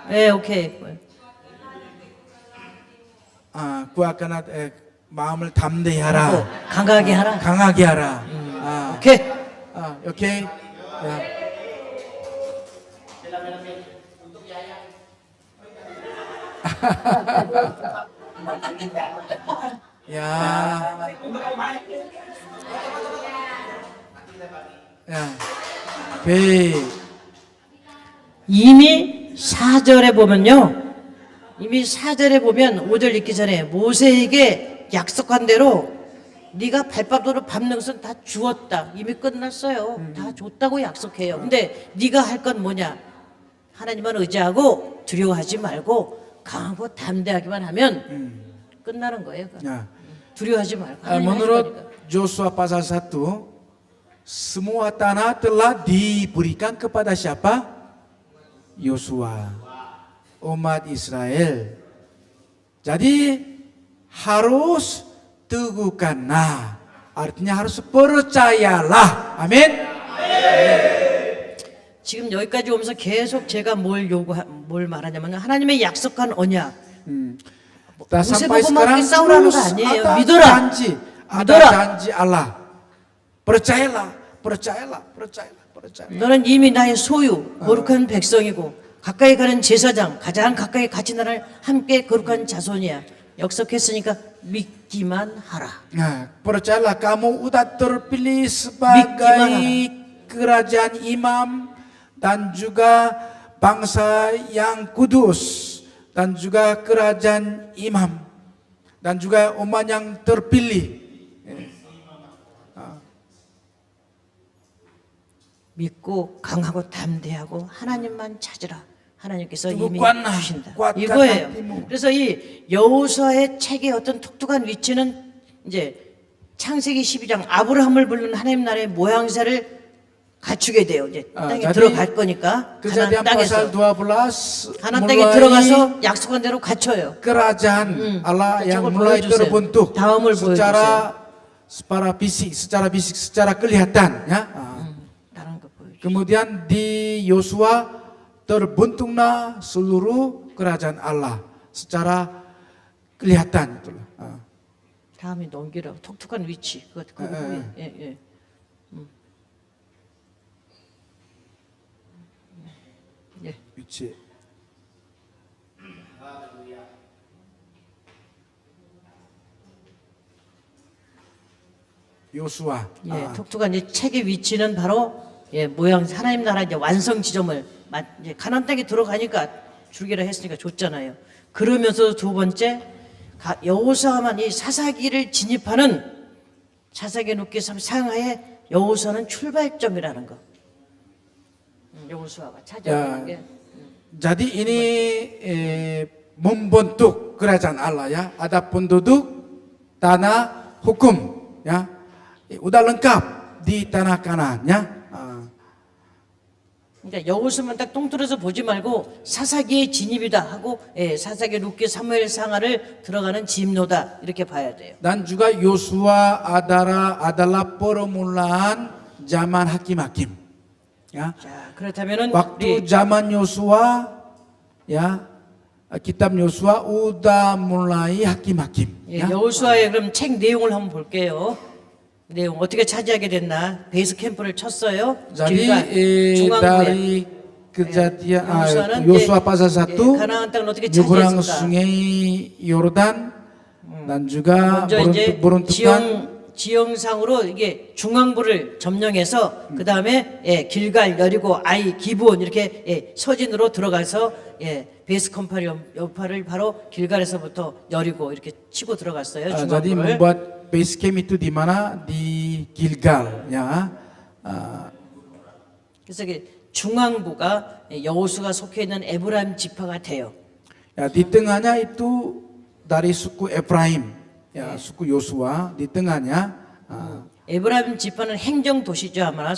네 오케이. Ku akan 마음을 담대히 하라. 강하게 하라. 강하게 하라. 오케이. 오케이. 야. 야. 야. 오케이. 이미 4절에 보면요. 이미 4절에 보면 5절 읽기 전에 모세에게 약속한 대로 네가 발바닥으로 밟는 것은 다 주었다. 이미 끝났어요. 다 줬다고 약속해요. 근데 네가 할 건 뭐냐? 하나님만 의지하고 두려워하지 말고 강하고 담대하기만 하면 끝나는 거예요. 야. 두려워하지 말고 하나님 하실 Menurut 거니까. Joshua pasal 1, semua tanah telah diberikan kepada siapa? Yosua, umat Israel. Jadi harus teguhkanlah, artinya harus percayalah. Amin. 지금 여기까지 오면서 계속 제가 뭘 말하냐면 하나님의 약속한 언약. Dan Musa sampai bohong sekarang mau sauran terus kan, ya, ada 믿어라. janji, ada 믿어라. janji Allah. Percayalah, percayalah, percayalah, percayalah. 너는 이미 나의 소유, 거룩한 백성이고 가까이 가는 제사장, 가장 가까이 같이 나를 함께 거룩한 자손이야. 약속했으니까 믿기만 하라. Nah, percayalah kamu udah terpilih sebagai kerajaan imam dan juga bangsa yang kudus dan juga kerajaan imam dan juga umat yang terpilih. 믿고 강하고 담대하고 하나님만 찾으라. 하나님께서 이미 누구나 주신다. 꽉 이거예요. 깎아놓고. 그래서 이 여호수아의 책의 어떤 독특한 위치는 이제 창세기 12장 아브라함을 부르는 하나님 나라의 모양새를 갖추게 돼요. 이제 땅에 jadi 들어갈 거니까 Kejadian 가나안 pasal 땅에서 12 가나안 땅에 mulai 들어가서 약속한 대로 갖춰요. kerajaan Allah yang 저걸 mulai 보여주세요. terbentuk 다음을 secara fisik, secara kelihatan, ya. 다른 거 보여줘. Kemudian di Yosua terbentuklah seluruh kerajaan Allah secara kelihatan itulah. 다음에 넘기라고. 독특한 위치. 그거 후에. 예. 예. 위치. 요수아. 예, 독특한 이 책의 위치는 바로 모양 하나님 나라 이제 완성 지점을 이제 가나안 땅에 들어가니까 주기라 했으니까 줬잖아요. 그러면서 두 번째 여호수아만 이 사사기를 진입하는 사사기 눕기 상하에 여호수아는 출발점이라는 거. 여호수아가 찾아오는 게. Jadi ini membentuk kerajaan Allah ya. Ada penduduk, tanah, hukum ya. Udah lengkap di tanah Kanaan ya. 그러니까 여호수아만 딱 통틀어서 보지 말고 사사기의 진입이다 하고 사사기 룻기 사무엘 상하를 들어가는 진노다 이렇게 봐야 돼요. Dan juga Yosua adalah permulaan zaman hakim-hakim. Ya. 자, 그렇다면은 Waktu zaman Yosua ya, kitab Yosua udah mulai hakim-hakim. Ya. 여호수아의 그럼 책 내용을 한번 볼게요. 내용 어떻게 차지하게 됐나? 베이스 캠프를 쳤어요. Jadi 중앙부에. dari kejadian 여호수아는 Yosua pasal 1 가나안 땅을 어떻게 nyebrang 차지했을까? sungai Yordan dan juga 먼저 이제 beruntukan 지형상으로 이게 중앙부를 점령해서 그 다음에 길갈, 여리고, 아이, 기브온 이렇게 서진으로 들어가서 베이스 컴파리 여파를 바로 길갈에서부터 여리고 이렇게 치고 들어갔어요. jadi 중앙부를. membuat base camp itu di mana? Di Gilgal ya. 그래서 이게 중앙부가 여호수가 속해 있는 에브라임 지파가 돼요. Ya, di tengahnya itu dari suku Efraim ya, suku Yosua di tengahnya. 에브라임 지파는 행정 도시죠. 아마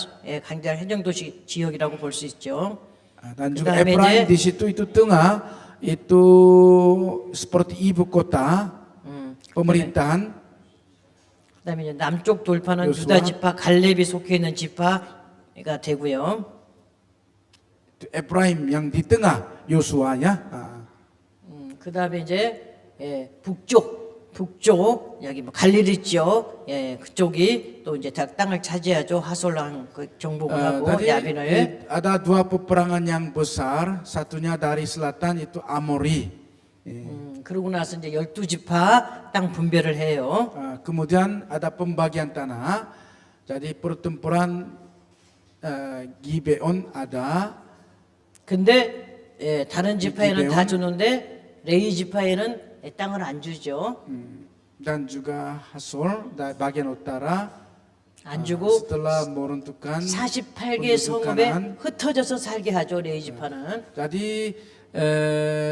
강대한 행정 도시 지역이라고 볼 수 있죠. Dan juga 그다음에 Efraim 이제 di situ itu tengah itu seperti ibu kota pemerintahan. 그다음에 이제 남쪽 돌파는 여호수아. 유다 지파, 갈렙이 속해 있는 지파가 되고요. Efraim yang di tengah Yosua ya. 그다음에 이제 북쪽 여기 뭐 갈릴리 지역 그쪽이 또 이제 다 땅을 차지하죠. 하솔랑 그 정복을 하고 Tadi 야빈을. ada dua peperangan yang besar, satunya dari selatan itu Amori. 그러고 나서 이제 12지파 땅 분배를 해요. Kemudian ada pembagian tanah. Jadi pertempuran Gibeon ada. 근데 다른 지파에는 다 기베온. 주는데 레이 지파에는 땅을 안 주죠. Dan juga Hasol bagian utara. 안 주고 Setelah meruntuhkan 48개 성읍에 흩어져서 살게 하죠. 레이 지파는. Jadi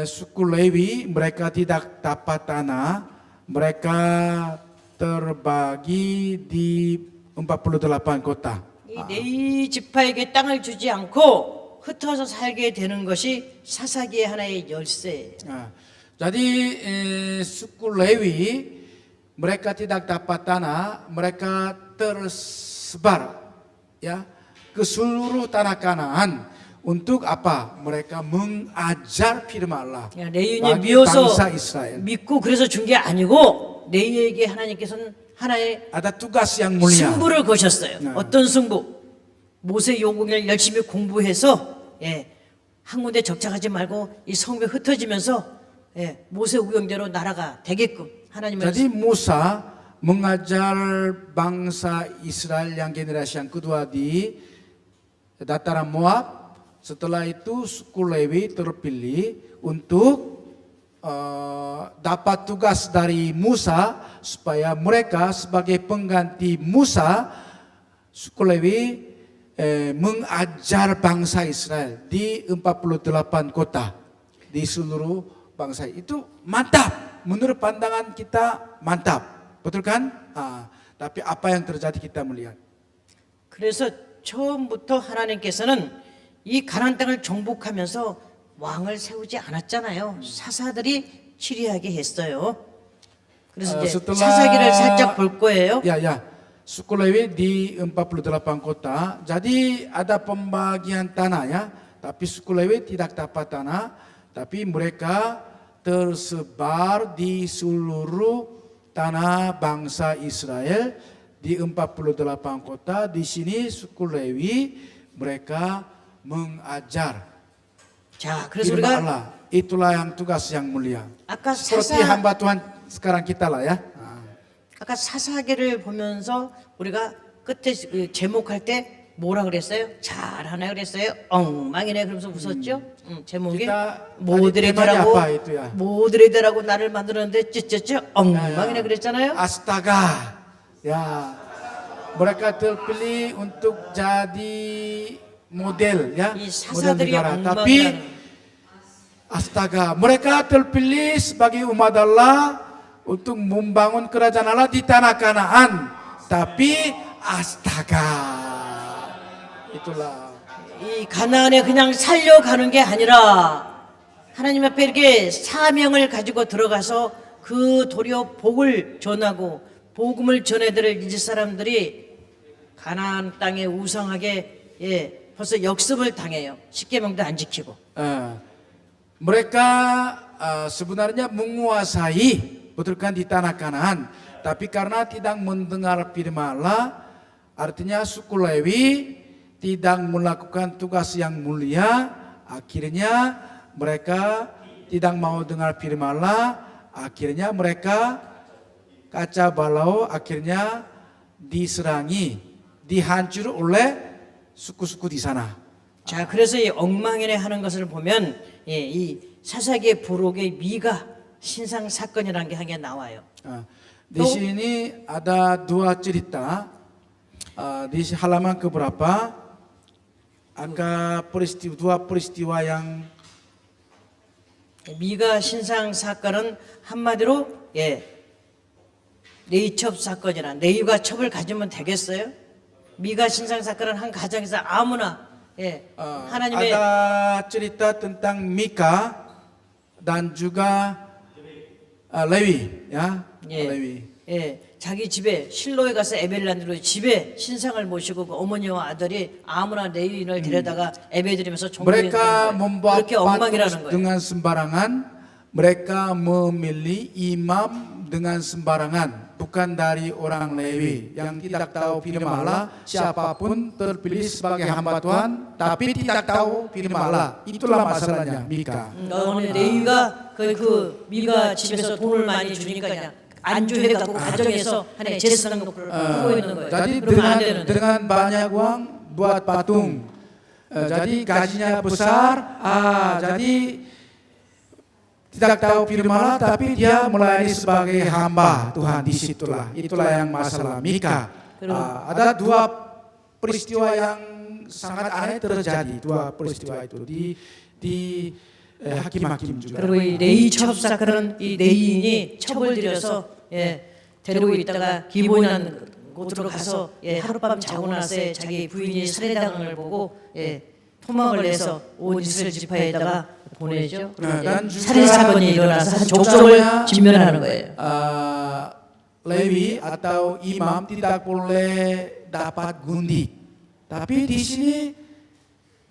suku Lewi mereka tidak dapat tanah, mereka terbagi di 48 kota. 이 레이 지파에게 땅을 주지 않고 흩어져 살게 되는 것이 사사기의 하나의 열쇠예요. Jadi suku Lewi mereka tidak dapat tanah, mereka tersebar ya ke seluruh tanah Kanaan. Untuk apa? Mereka mengajar firman Allah 레위인이 bagi 미워서 bangsa Israel. 믿고 그래서 준 게 아니고 레위에게 하나님께서는 하나의 Ada tugas yang mulia. 승부를 거셨어요. 네. 어떤 승부? 모세 요구를 열심히 공부해서 한 군데 적착하지 말고 이 성벽 흩어지면서 모세 우경대로 나라가 되게끔 하나님을. Jadi Musa mengajar bangsa Israel yang generasi yang kedua di dataran Moab. Setelah itu suku Lewi terpilih untuk dapat tugas dari Musa supaya mereka sebagai pengganti Musa, suku Lewi mengajar bangsa Israel di 48 kota di seluruh bangsa. Itu mantap, menurut pandangan kita mantap, betul kan? Tapi apa yang terjadi kita melihat. 그래서 처음부터 하나님께서는 이 가나안 땅을 정복하면서 왕을 세우지 않았잖아요. 사사들이 치리하게 했어요. 그래서 이제 setelah- 사사기를 살짝 볼 거예요. Ya, suku Lewi di 48 kota. Jadi ada pembagian tanah ya, tapi suku Lewi tidak dapat tanah, tapi mereka tersebar di seluruh tanah bangsa Israel di 48 kota. Di sini suku Lewi mereka mengajar 자, 그래서 firman 우리가 Allah. Itulah yang tugas yang mulia. 아까 Seperti hamba Tuhan sekarang kita lah ya. 아까 사사기를 보면서 우리가 끝에 제목할 때 뭐라 그랬어요? 잘하네 그랬어요? 엉망이네 그러면서 웃었죠? 제목이 kita 모드레이터라고 apa itu ya? 모드레이터라고 나를 만들었는데 ጭጭጭ 엉망이네 그랬잖아요? Astaga. Ya. Mereka terpilih untuk jadi model ya, 이 model 사사들이 negara. Tapi 엉망이라는 astaga, mereka terpilih sebagai umat Allah untuk membangun kerajaan Allah di tanah Kanaan. Tapi astaga, itulah. 이 가나안에 그냥 살려가는 게 아니라 하나님 앞에 이렇게 사명을 가지고 들어가서 그 도리어 복을 전하고 복음을 전해드릴 이제 사람들이 가나안 땅에 우상하게 벌써 역습을 당해요. 십계명도 안 지키고. Mereka sebenarnya menguasai betulkan di tanah Kanaan, tapi karena tidak mendengar firman Allah, artinya suku Lewi tidak melakukan tugas yang mulia, akhirnya mereka tidak mau dengar firman Allah, akhirnya mereka kacau balau, akhirnya diserangi, dihancur oleh suku-suku di sana. 자, 그래서 이 엉망이네 하는 것을 보면 이 사사기의 부록의 미가 신상 사건이라는 게 한 개 나와요. Di sini ada dua cerita di halaman keberapa ada dua peristiwa yang 미가 신상 사건은 한마디로 네이첩 사건이라 네이가 첩을 가지면 되겠어요? 미가 신상 사건은 한 가정에서 아무나 하나님의 ada cerita tentang Mika dan juga Lewi ya Lewi. 자기 집에 실로에 가서 에벨란으로 집에 신상을 모시고 그 어머니와 아들이 아무나 레위인을 데려다가 예배드리면서 Mereka membuat 그렇게 엉망이라는 patung 거예요. dengan sembarangan, mereka memilih imam dengan sembarangan, bukan dari orang Lewi yang tidak tahu firman Allah. Siapapun terpilih sebagai hamba Tuhan, tapi tidak tahu firman Allah. Itulah masalahnya Mika. 오늘 레위가 그 미가 집에서 돈을 많이 주니까 그냥 안주해갖고 가정에서 하나의 제사상 놓고 하고 있는 거예요. Jadi 그러면 안 되는데. dengan banyak uang buat patung. Jadi gajinya besar, jadi tidak tahu firman Allah, tapi dia melayani sebagai hamba Tuhan di situlah. Itulah yang masalah Mika. Ada dua peristiwa yang sangat aneh terjadi, dua peristiwa itu di hakim-hakim juga. 그리고 이 레이첩 사건은 이 레이인이 첩을 들여서 데리고 있다가 기본이라는 곳으로 가서 하룻밤 자고 나서 자기 부인이 살해당한 걸 보고 토막을 내서 온 이스라엘 지파에다가 보내죠. 살인 사건이 일어나서 한 족속을 진멸하는 거예요. Lewi atau imam tidak boleh dapat gundik. Tapi di sini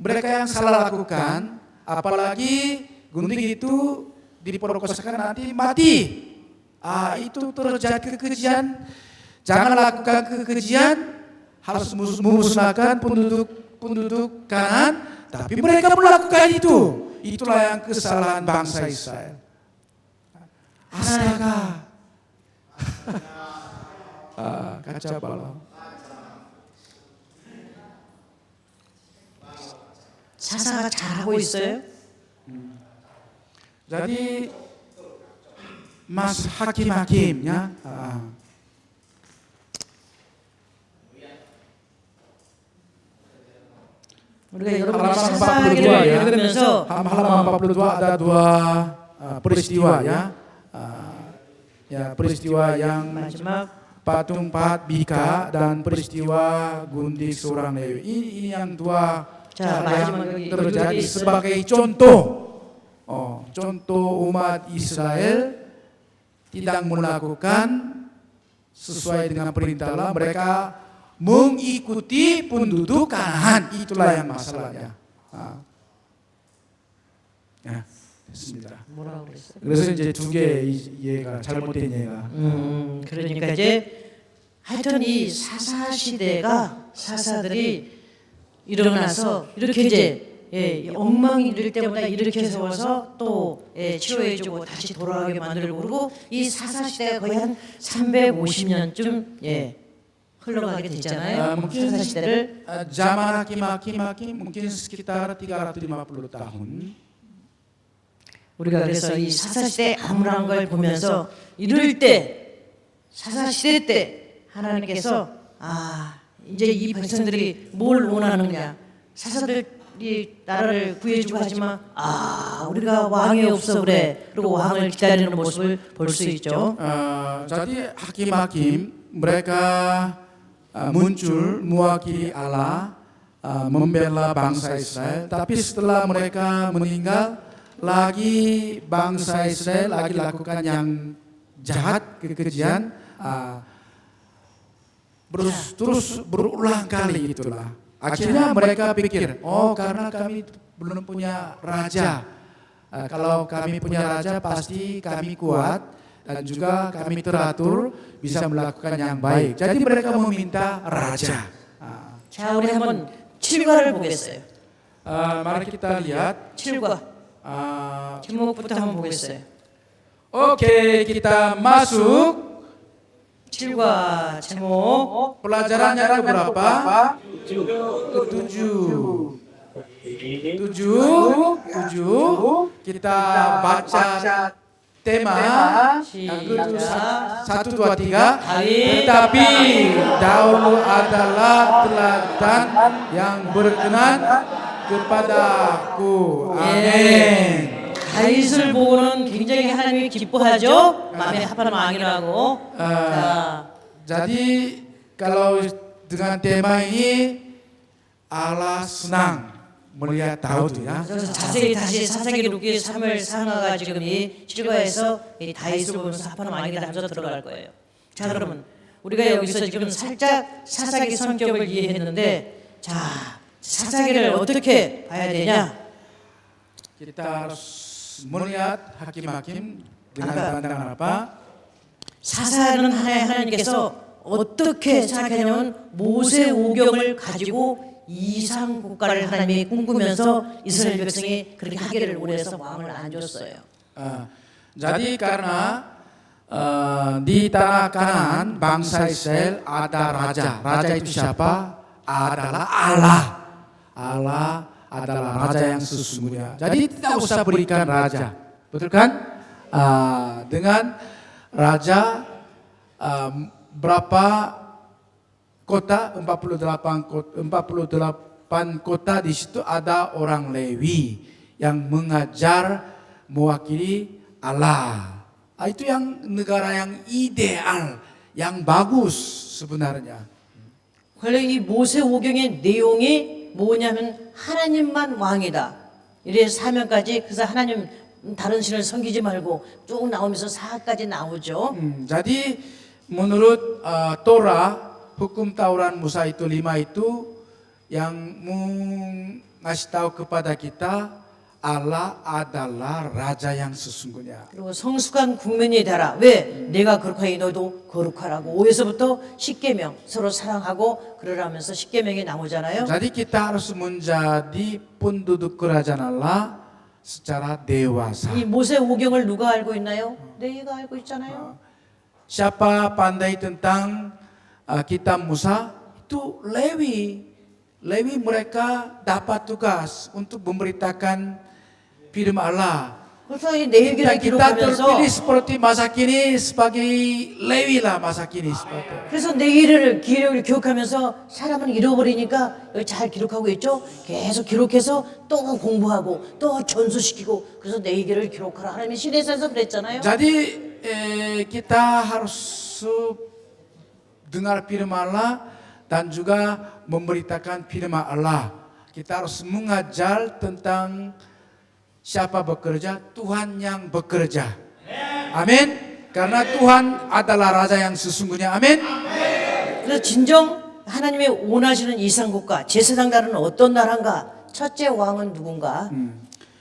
mereka yang salah lakukan, apalagi gundik itu diperkosakan nanti mati. Itu terjadi kekejian. Jangan lakukan kekejian, harus memusnahkan penduduk Kanaan. Tapi mereka melakukan itu. Itulah yang kesalahan bangsa Israel. Astaga. Kacau balau. 사사가 잘하고 있어요? Jadi Mas hakim-hakimnya 우리가 여러분 halaman 42 사사기를 ya. 읽으면서 Halaman 42 ada dua peristiwa ya. Peristiwa yang 마지막 patung pahat Mika dan peristiwa gundik seorang Lewi. Ini yang dua 자, yang 마지막 여기 terjadi 있어요. sebagai contoh. Contoh umat Israel tidak melakukan sesuai dengan perintah Allah, mereka mengikuti penduduk Kanaan. Itulah yang masalahnya. 했습니다. 뭐라고 그랬어요? 그래서 이제 두 개 예가 잘못된 예가. 그러니까 이제 하여튼 이 사사 시대가 사사들이 일어나서 이렇게 이제 이 엉망이 될 때마다 이렇게 세워서 또 치료해주고 다시 돌아가게 만들고 그러고 이 사사 시대가 거의 한 350년쯤 흘러가게 됐잖아요. 사사 시대를 Zaman hakim-hakim mungkin sekitar 350 tahun. 우리가 그래서 이 사사 시대 암울한 걸 보면서 이럴 때 사사 시대 때 하나님께서 이제 이 백성들이 뭘 원하느냐 사사들이 나라를 구해주고 하지만 우리가 왕이 없어 그래 그리고 왕을 기다리는 모습을 볼 수 있죠. Jadi hakim-hakim mereka muncul mewakili Allah membela bangsa Israel, tapi setelah mereka meninggal lagi bangsa Israel lagi lakukan yang jahat, kekejian, terus berulang kali itulah. Akhirnya mereka pikir, oh karena kami belum punya raja, kalau kami punya raja pasti kami kuat dan juga kami teratur bisa melakukan yang baik. Jadi mereka meminta raja. 자 우리 한번 7과를 보겠어요. Mari kita lihat 7과 제목부터 한번 보겠어요. Oke, kita masuk. 7과 제목 Pelajarannya ada berapa? 7. Kita baca tema yang kedua 1, 2, 3. Tetapi dahulu adalah teladan yang berkenan kepadaku. Amin. 다윗을 보고는 굉장히 하나님이 기뻐하죠. 마음에 합한 왕이라고. Jadi kalau dengan tema ini Allah senang melihat Daud ya. 그래서 자세히 다시 사사기 룩기 3을 상하가 지금 이 7과에서 이 다윗을 보면서 합한 왕이다 하면서 들어갈 거예요. 자 그러면 우리가 여기서 지금 살짝 사사기 성격을 이해했는데 자 사사기를 어떻게 봐야 되냐? Kita harus melihat hakim-hakim dengan pandangan apa? 사사는 하나님께서 어떻게 생각하냐면 모세 오경을 가지고 이상 국가를 하나님이 꿈꾸면서 이스라엘 백성이 그렇게 하기를 원해서 마음을 안 줬어요. Jadi karena di tanah Kanaan bangsa Israel ada raja. Raja itu siapa? Adalah Allah. Allah adalah raja yang sesungguhnya. Jadi tidak usah berikan raja, betul kan? Dengan raja berapa kota? 48 kota di situ ada orang Lewi yang mengajar mewakili Allah. Itu yang negara yang ideal, yang bagus sebenarnya. 원래 이 모세 오경의 내용이 뭐냐면 하나님만 왕이다. 이래서 사명까지 그래서 하나님 다른 신을 섬기지 말고 쭉 나오면서 사까지 나오죠. Jadi menurut Torah, hukum Taurat Musa itu 5 itu yang ngasih tahu kepada kita Allah adalah raja yang sesungguhnya. 그리고 성숙한 국민이 되라. 왜? 내가 거룩하니 너도 거룩하라고. 5에서부터 10계명 서로 사랑하고 그러라면서 10계명이 나오잖아요. Jadi kita harus menjadi penduduk kerajaan Allah secara dewasa. 이 모세 오경을 누가 알고 있나요? 내가 알고 있잖아요. Siapa pandai tentang kitab Musa? Itu Lewi. Lewi mereka dapat tugas untuk memberitakan firman Allah. 그래서 이 내 얘기를 Dan kita 기록하면서 terpilih seperti masa kini sebagai Lewi lah masa kini seperti. 그래서 내 일을 기록을 기록하면서 사람은 잃어버리니까 여기 잘 기록하고 있죠. 계속 기록해서 또 공부하고 또 전수시키고 그래서 내 얘기를 기록하라 하나님이 시내에서 그랬잖아요. Jadi kita harus dengar firman Allah dan juga memberitakan firman Allah. Kita harus mengajar tentang siapa bekerja, Tuhan yang bekerja. Amin. Karena Tuhan adalah raja yang sesungguhnya. Amin. 그래서 진정 하나님의 원하시는 이상 국가 제사장 나라는 어떤 나라인가? 첫째 왕은 누군가?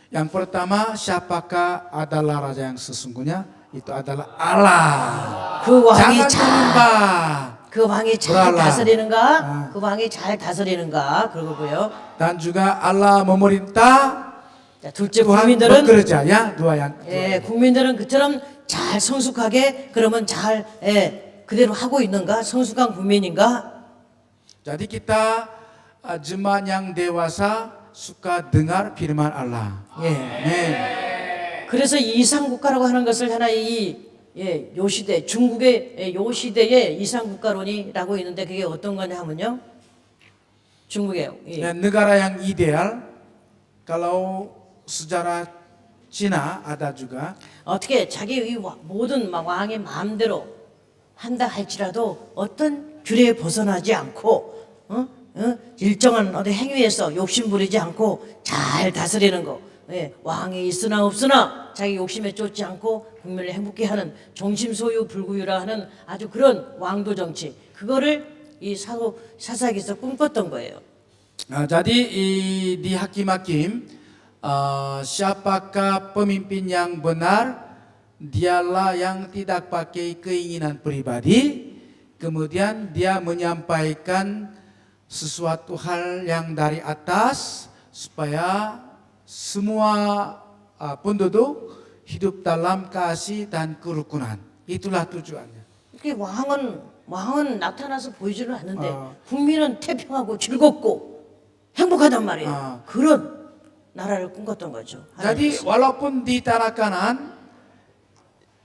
Yang pertama, siapakah adalah raja yang sesungguhnya? Itu adalah Allah. 그 왕이 Jangan 잘 menyembah. 그 왕이 잘 berhala. 다스리는가? 그 왕이 잘 다스리는가? 그거고요. Dan juga Allah memerintah, 자, 둘째 Tuhan 국민들은 bekerja ya, dua yang. 예, 국민들은 그처럼 잘 성숙하게 그러면 잘 그대로 하고 있는가? 성숙한 국민인가? Jadi kita jemaat yang dewasa suka dengar firman Allah. 예. Amin. 그래서 이상국가라고 하는 것을 하나 요 시대 중국의 요 시대의 이상국가론이라고 있는데 그게 어떤 거냐 하면요. 중국의 Dan negara yang ideal, kalau sejarah Cina ada juga. 어떻게 자기 이 모든 왕의 마음대로 한다 할지라도 어떤 규례에 벗어나지 않고 일정한 어디 행위에서 욕심 부리지 않고 잘 다스리는 거. 예, 왕이 있으나 없으나 자기 욕심에 쫓지 않고 국민을 행복해 하는 종심소유 불구유라 하는 아주 그런 왕도 정치. 그거를 이 사사기에서 꿈꿨던 거예요. Jadi di Hakim-Hakim, siapakah pemimpin yang benar? Dialah yang tidak pakai keinginan pribadi, kemudian dia menyampaikan sesuatu hal yang dari atas supaya semua penduduk hidup dalam kasih dan kerukunan. Itulah tujuannya. 이렇게 왕은 나타나서 보이지는 않는데 국민은 태평하고 즐겁고 행복하단 말이에요. 그런 나라를 꿈꿨던 거죠. Jadi walaupun di tanah Kanan,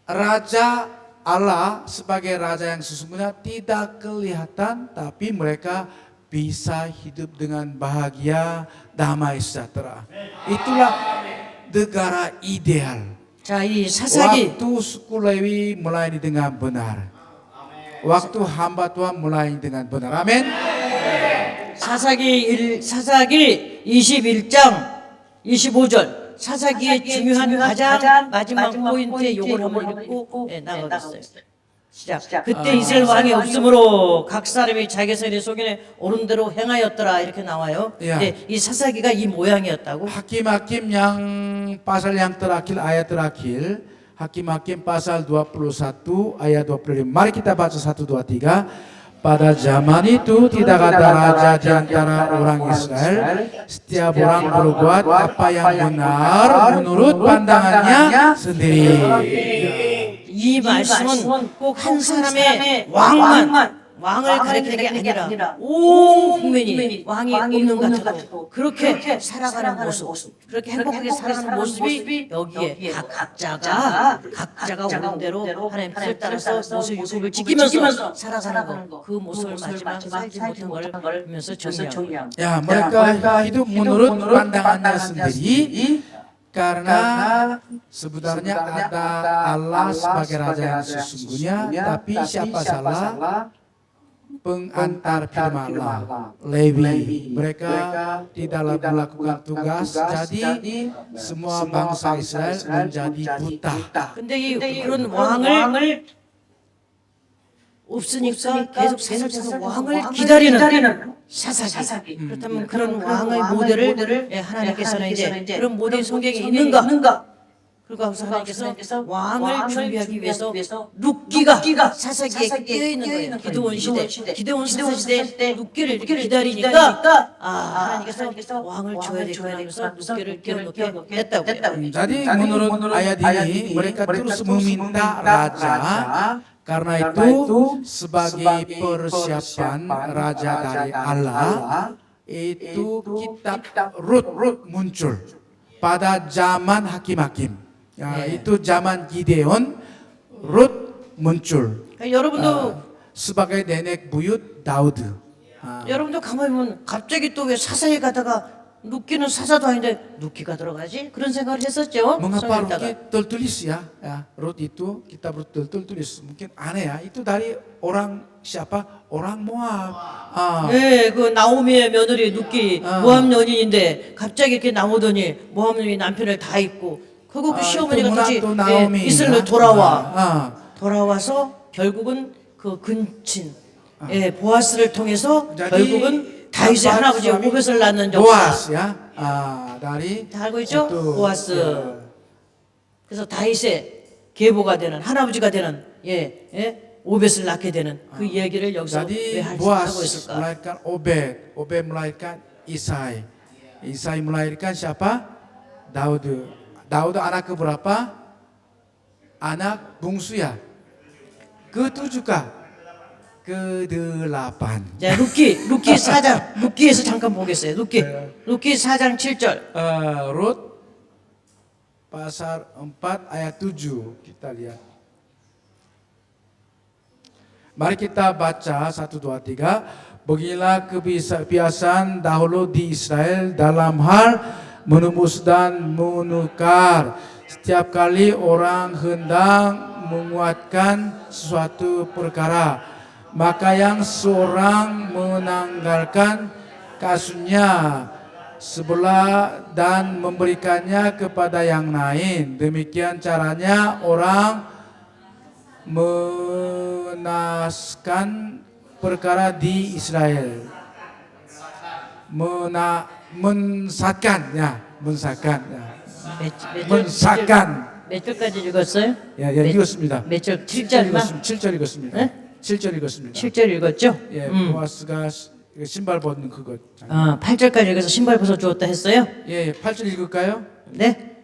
Raja Allah sebagai Raja yang sesungguhnya tidak kelihatan, tapi mereka bisa hidup dengan bahagia, damai sejahtera. Itulah negara ideal. 자, 이 사사기 Waktu suku Lewi melayani dengan benar. Waktu hamba Tuhan melayani dengan benar. Amin. 사사기 21장 25절 사사기의 중요한 가장 마지막 포인트에 요걸 한번 읽고 나가겠어요. 시작. 그때 이스라엘 왕이 없으므로 각 사람이 자기 세대 속에 옳은 대로 행하였더라 이렇게 나와요. 야. 근데 이 사사기가 이 모양이었다고. Hakim-Hakim yang pasal yang terakhir, ayat terakhir, Hakim-Hakim pasal 21 ayat 25. Mari kita baca 1, 2, 3. Pada zaman itu tidak ada raja di antara orang Israel. Setiap orang berbuat apa yang benar menurut pandangannya sendiri. 이 말씀은 꼭 한 사람의 왕을 가리키는 게 아니라 온 국민이 왕이 없는 것 같고 그렇게 살아가는 모습, 그렇게 행복하게 살아가는 모습이 여기에 각자가 옳은 대로 하나님 뜻을 따라서 모습 율법을 지키면서 살아가는 거, 그 모습을 마지막 살지 못한 걸 보면서 정리하고. Ya, mereka hidup menurut pandangannya sendiri. Karena sebenarnya ada Allah sebagai Raja yang sesungguhnya, tapi siapa salah? Pengantar firman Allah, Lewi. Mereka tidak melakukan tugas, jadi semua bangsa Israel menjadi buta. 근데 그런 왕을 없으니까 계속 살면서 왕을 기다리는 사사기. 그렇다면 그런 왕의 모델을 하나님께서는 이제 그런 모델 성경에 있는가? 그리고 하나님께서 왕을 준비하기 위해서 룻기가 사사기에 끼어 있는 거예요. 기드온 시대 룻기를 이렇게 기다리니까 하나님께서 왕을 줘야 되겠다 하면서 룻기를 끼워넣게 했다고요. Jadi menurut ayat ini mereka terus meminta raja. Karena itu sebagai persiapan raja dari Allah, itu kitab Rut muncul pada zaman Hakim-Hakim. Ya, itu zaman Gideon, Rut muncul. 여러분도 sebagai nenek buyut Daud. 여러분도 가만히 보면 갑자기 또 왜 사사에 가다가 룻기는 사사도 아닌데 룻기가 들어가지? 그런 생각을 했었죠. Mengapa 성경에다가. Rut tertulis ya? Rut itu kitab Rut tertulis. Mungkin aneh ya. Itu dari orang siapa? Orang Moab. 네, 그 나오미의 며느리 룻기 모함 여인인데 갑자기 이렇게 나오더니 모함 여인 남편을 다 잊고 그리고 그 시어머니가 다시 이스라엘 돌아와서 결국은 그 근친 보아스를 통해서 결국은 다윗의 할아버지 suami 오벳을 낳는 역사 Boas ya. Dari 다 알고 있죠? itu, 보아스. ya. 그래서 다윗의 계보가 되는 할아버지가 되는 오벳을 낳게 되는 그 이야기를 여기서 왜 Jadi 하고 Boas 있을까? melahirkan Obed, Obed melahirkan Isai, Isai melahirkan siapa? Daud. Daud anak keberapa? Anak bungsu ya. Ketujuh kah? Kedelapan. 자, 루키 4장 루키에서 잠깐 보겠어요. 루키 4장 7절. Rut pasar 4 ayat 7 kita lihat. Mari kita baca 1, 2, 3. Beginilah kebiasaan dahulu di Israel dalam hal menembus dan menukar. Setiap kali orang hendak menguatkan sesuatu perkara, maka yang seorang menanggalkan kasusnya sebelah dan memberikannya kepada yang lain. Demikian caranya orang menaskan perkara di Israel. Mensatkan ya. 몇 절까지 읽었어요? 예, 읽었습니다. 몇 절? 7절만? 7절 읽었습니다. 네? 7절 읽었습니다. 7절 읽었죠? 예, 보아스가 신발 벗는 그것. 8절까지 읽어서 신발 벗어 주었다 했어요? 예, 8절 읽을까요? 네?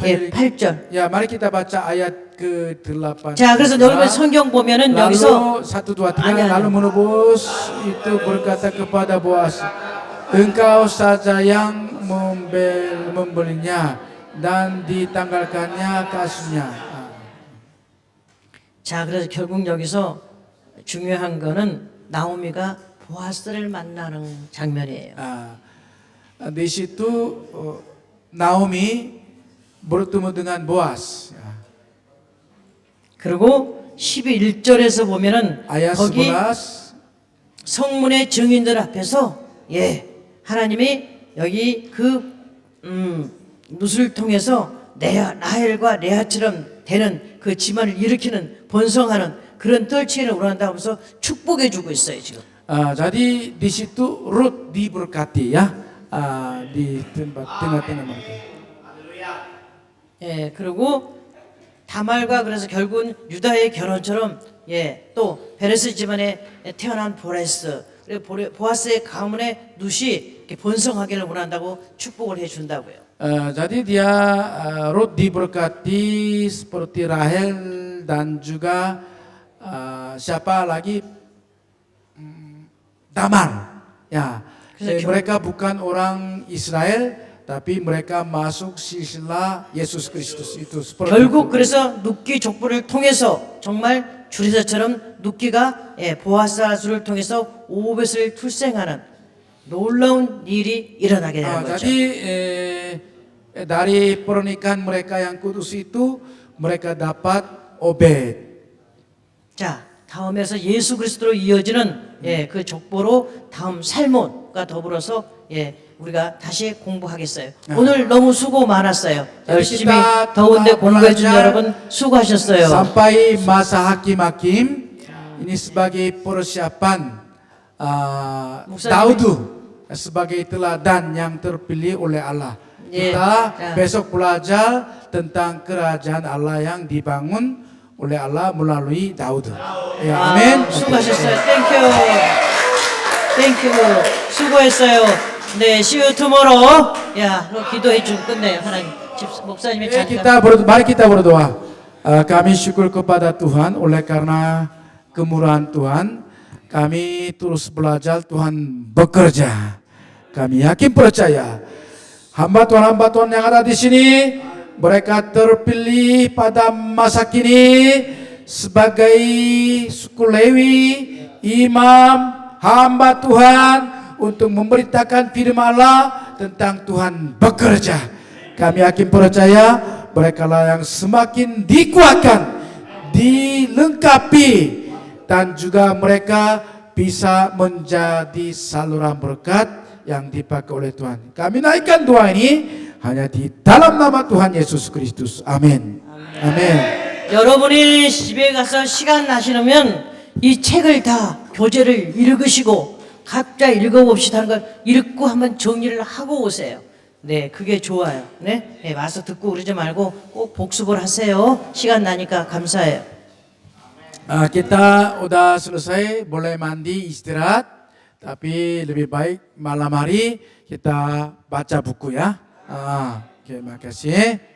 예, 8절. Ya, mari kita baca ayat ke-8. 자, 그래서 여러분 성경 보면은 여기서 Lalu 1, 2, 3 lalu menebus itu berkata kepada Boas, engkau saja yang membelinya dan ditanggalkannya kasusnya. 자, 그래서 결국 여기서 중요한 거는 나오미가 보아스를 만나는 장면이에요. Di situ Naomi bertemu dengan Boas. 그리고 11절에서 보면은 Ayat 거기 11 성문의 증인들 앞에서 하나님이 여기 그 룻을 통해서 라헬과 레아처럼 되는 그 집안을 일으키는 번성하는 그런 떨치기를 원한다고 하면서 축복해 주고 있어요 지금. Jadi di situ Rut diberkati ya, di tengah-tengah mereka. 예, 그리고 다말과 그래서 결국은 유다의 결혼처럼 또 베레스 집안에 태어난 보레스 그리고 보아스의 가문의 룻이 이렇게 번성하기를 원한다고 축복을 해준다고요. Jadi dia Rut diberkati seperti Rahel dan juga siapa lagi Tamar. Ya, mereka bukan orang Israel, tapi mereka masuk silsilah Yesus Kristus itu. 결국 그래서 룻기 족보를 통해서 정말 주리사처럼 룻기가 보아스 아수를 통해서 오벳을 출생하는 놀라운 일이 일어나게 되는 거죠. Jadi dari pernikahan mereka yang kudus itu mereka dapat Obed. 자, 다음에서 예수 그리스도로 이어지는 그 족보로 다음 살몬과 더불어서 우리가 다시 공부하겠어요. 오늘 너무 수고 많았어요. 열심히 더운데 공부해 준 여러분 수고하셨어요. Sampai masa hakim-hakim ini sebagai persiapan Daud sebagai teladan yang terpilih oleh Allah. Kita besok belajar tentang kerajaan Allah yang dibangun oleh Allah melalui Daud. Ya, amin. 수고하셨어요. 땡큐. 수고했어요. 네, see you tomorrow. 야, 기도해 주고 끝내요. 하나님. 목사님이 Mari kita berdoa. Kami syukur kepada Tuhan oleh karena kemurahan Tuhan. Kami terus belajar, Tuhan bekerja. Kami yakin percaya hamba Tuhan yang ada di sini, mereka terpilih pada masa kini sebagai suku Lewi, imam, hamba Tuhan untuk memberitakan firman Allah tentang Tuhan bekerja. Kami yakin percaya mereka lah yang semakin dikuatkan, dilengkapi, dan juga mereka bisa menjadi saluran berkat yang dipakai oleh Tuhan. Kami naikkan doa ini hanya di dalam nama Tuhan Yesus Kristus. Amin. Amin. 여러분이 집에 가서 시간 나시면 이 책을 다 교재를 읽으시고 각자 읽어봅시다 하는 걸 읽고 한번 정리를 하고 오세요. 네, 그게 좋아요. 네, 네, 와서 듣고 그러지 말고 꼭 복습을 하세요. 시간 나니까 감사해요. Kita udah selesai, boleh mandi istirahat, tapi lebih baik malam hari kita baca buku ya. Terima kasih.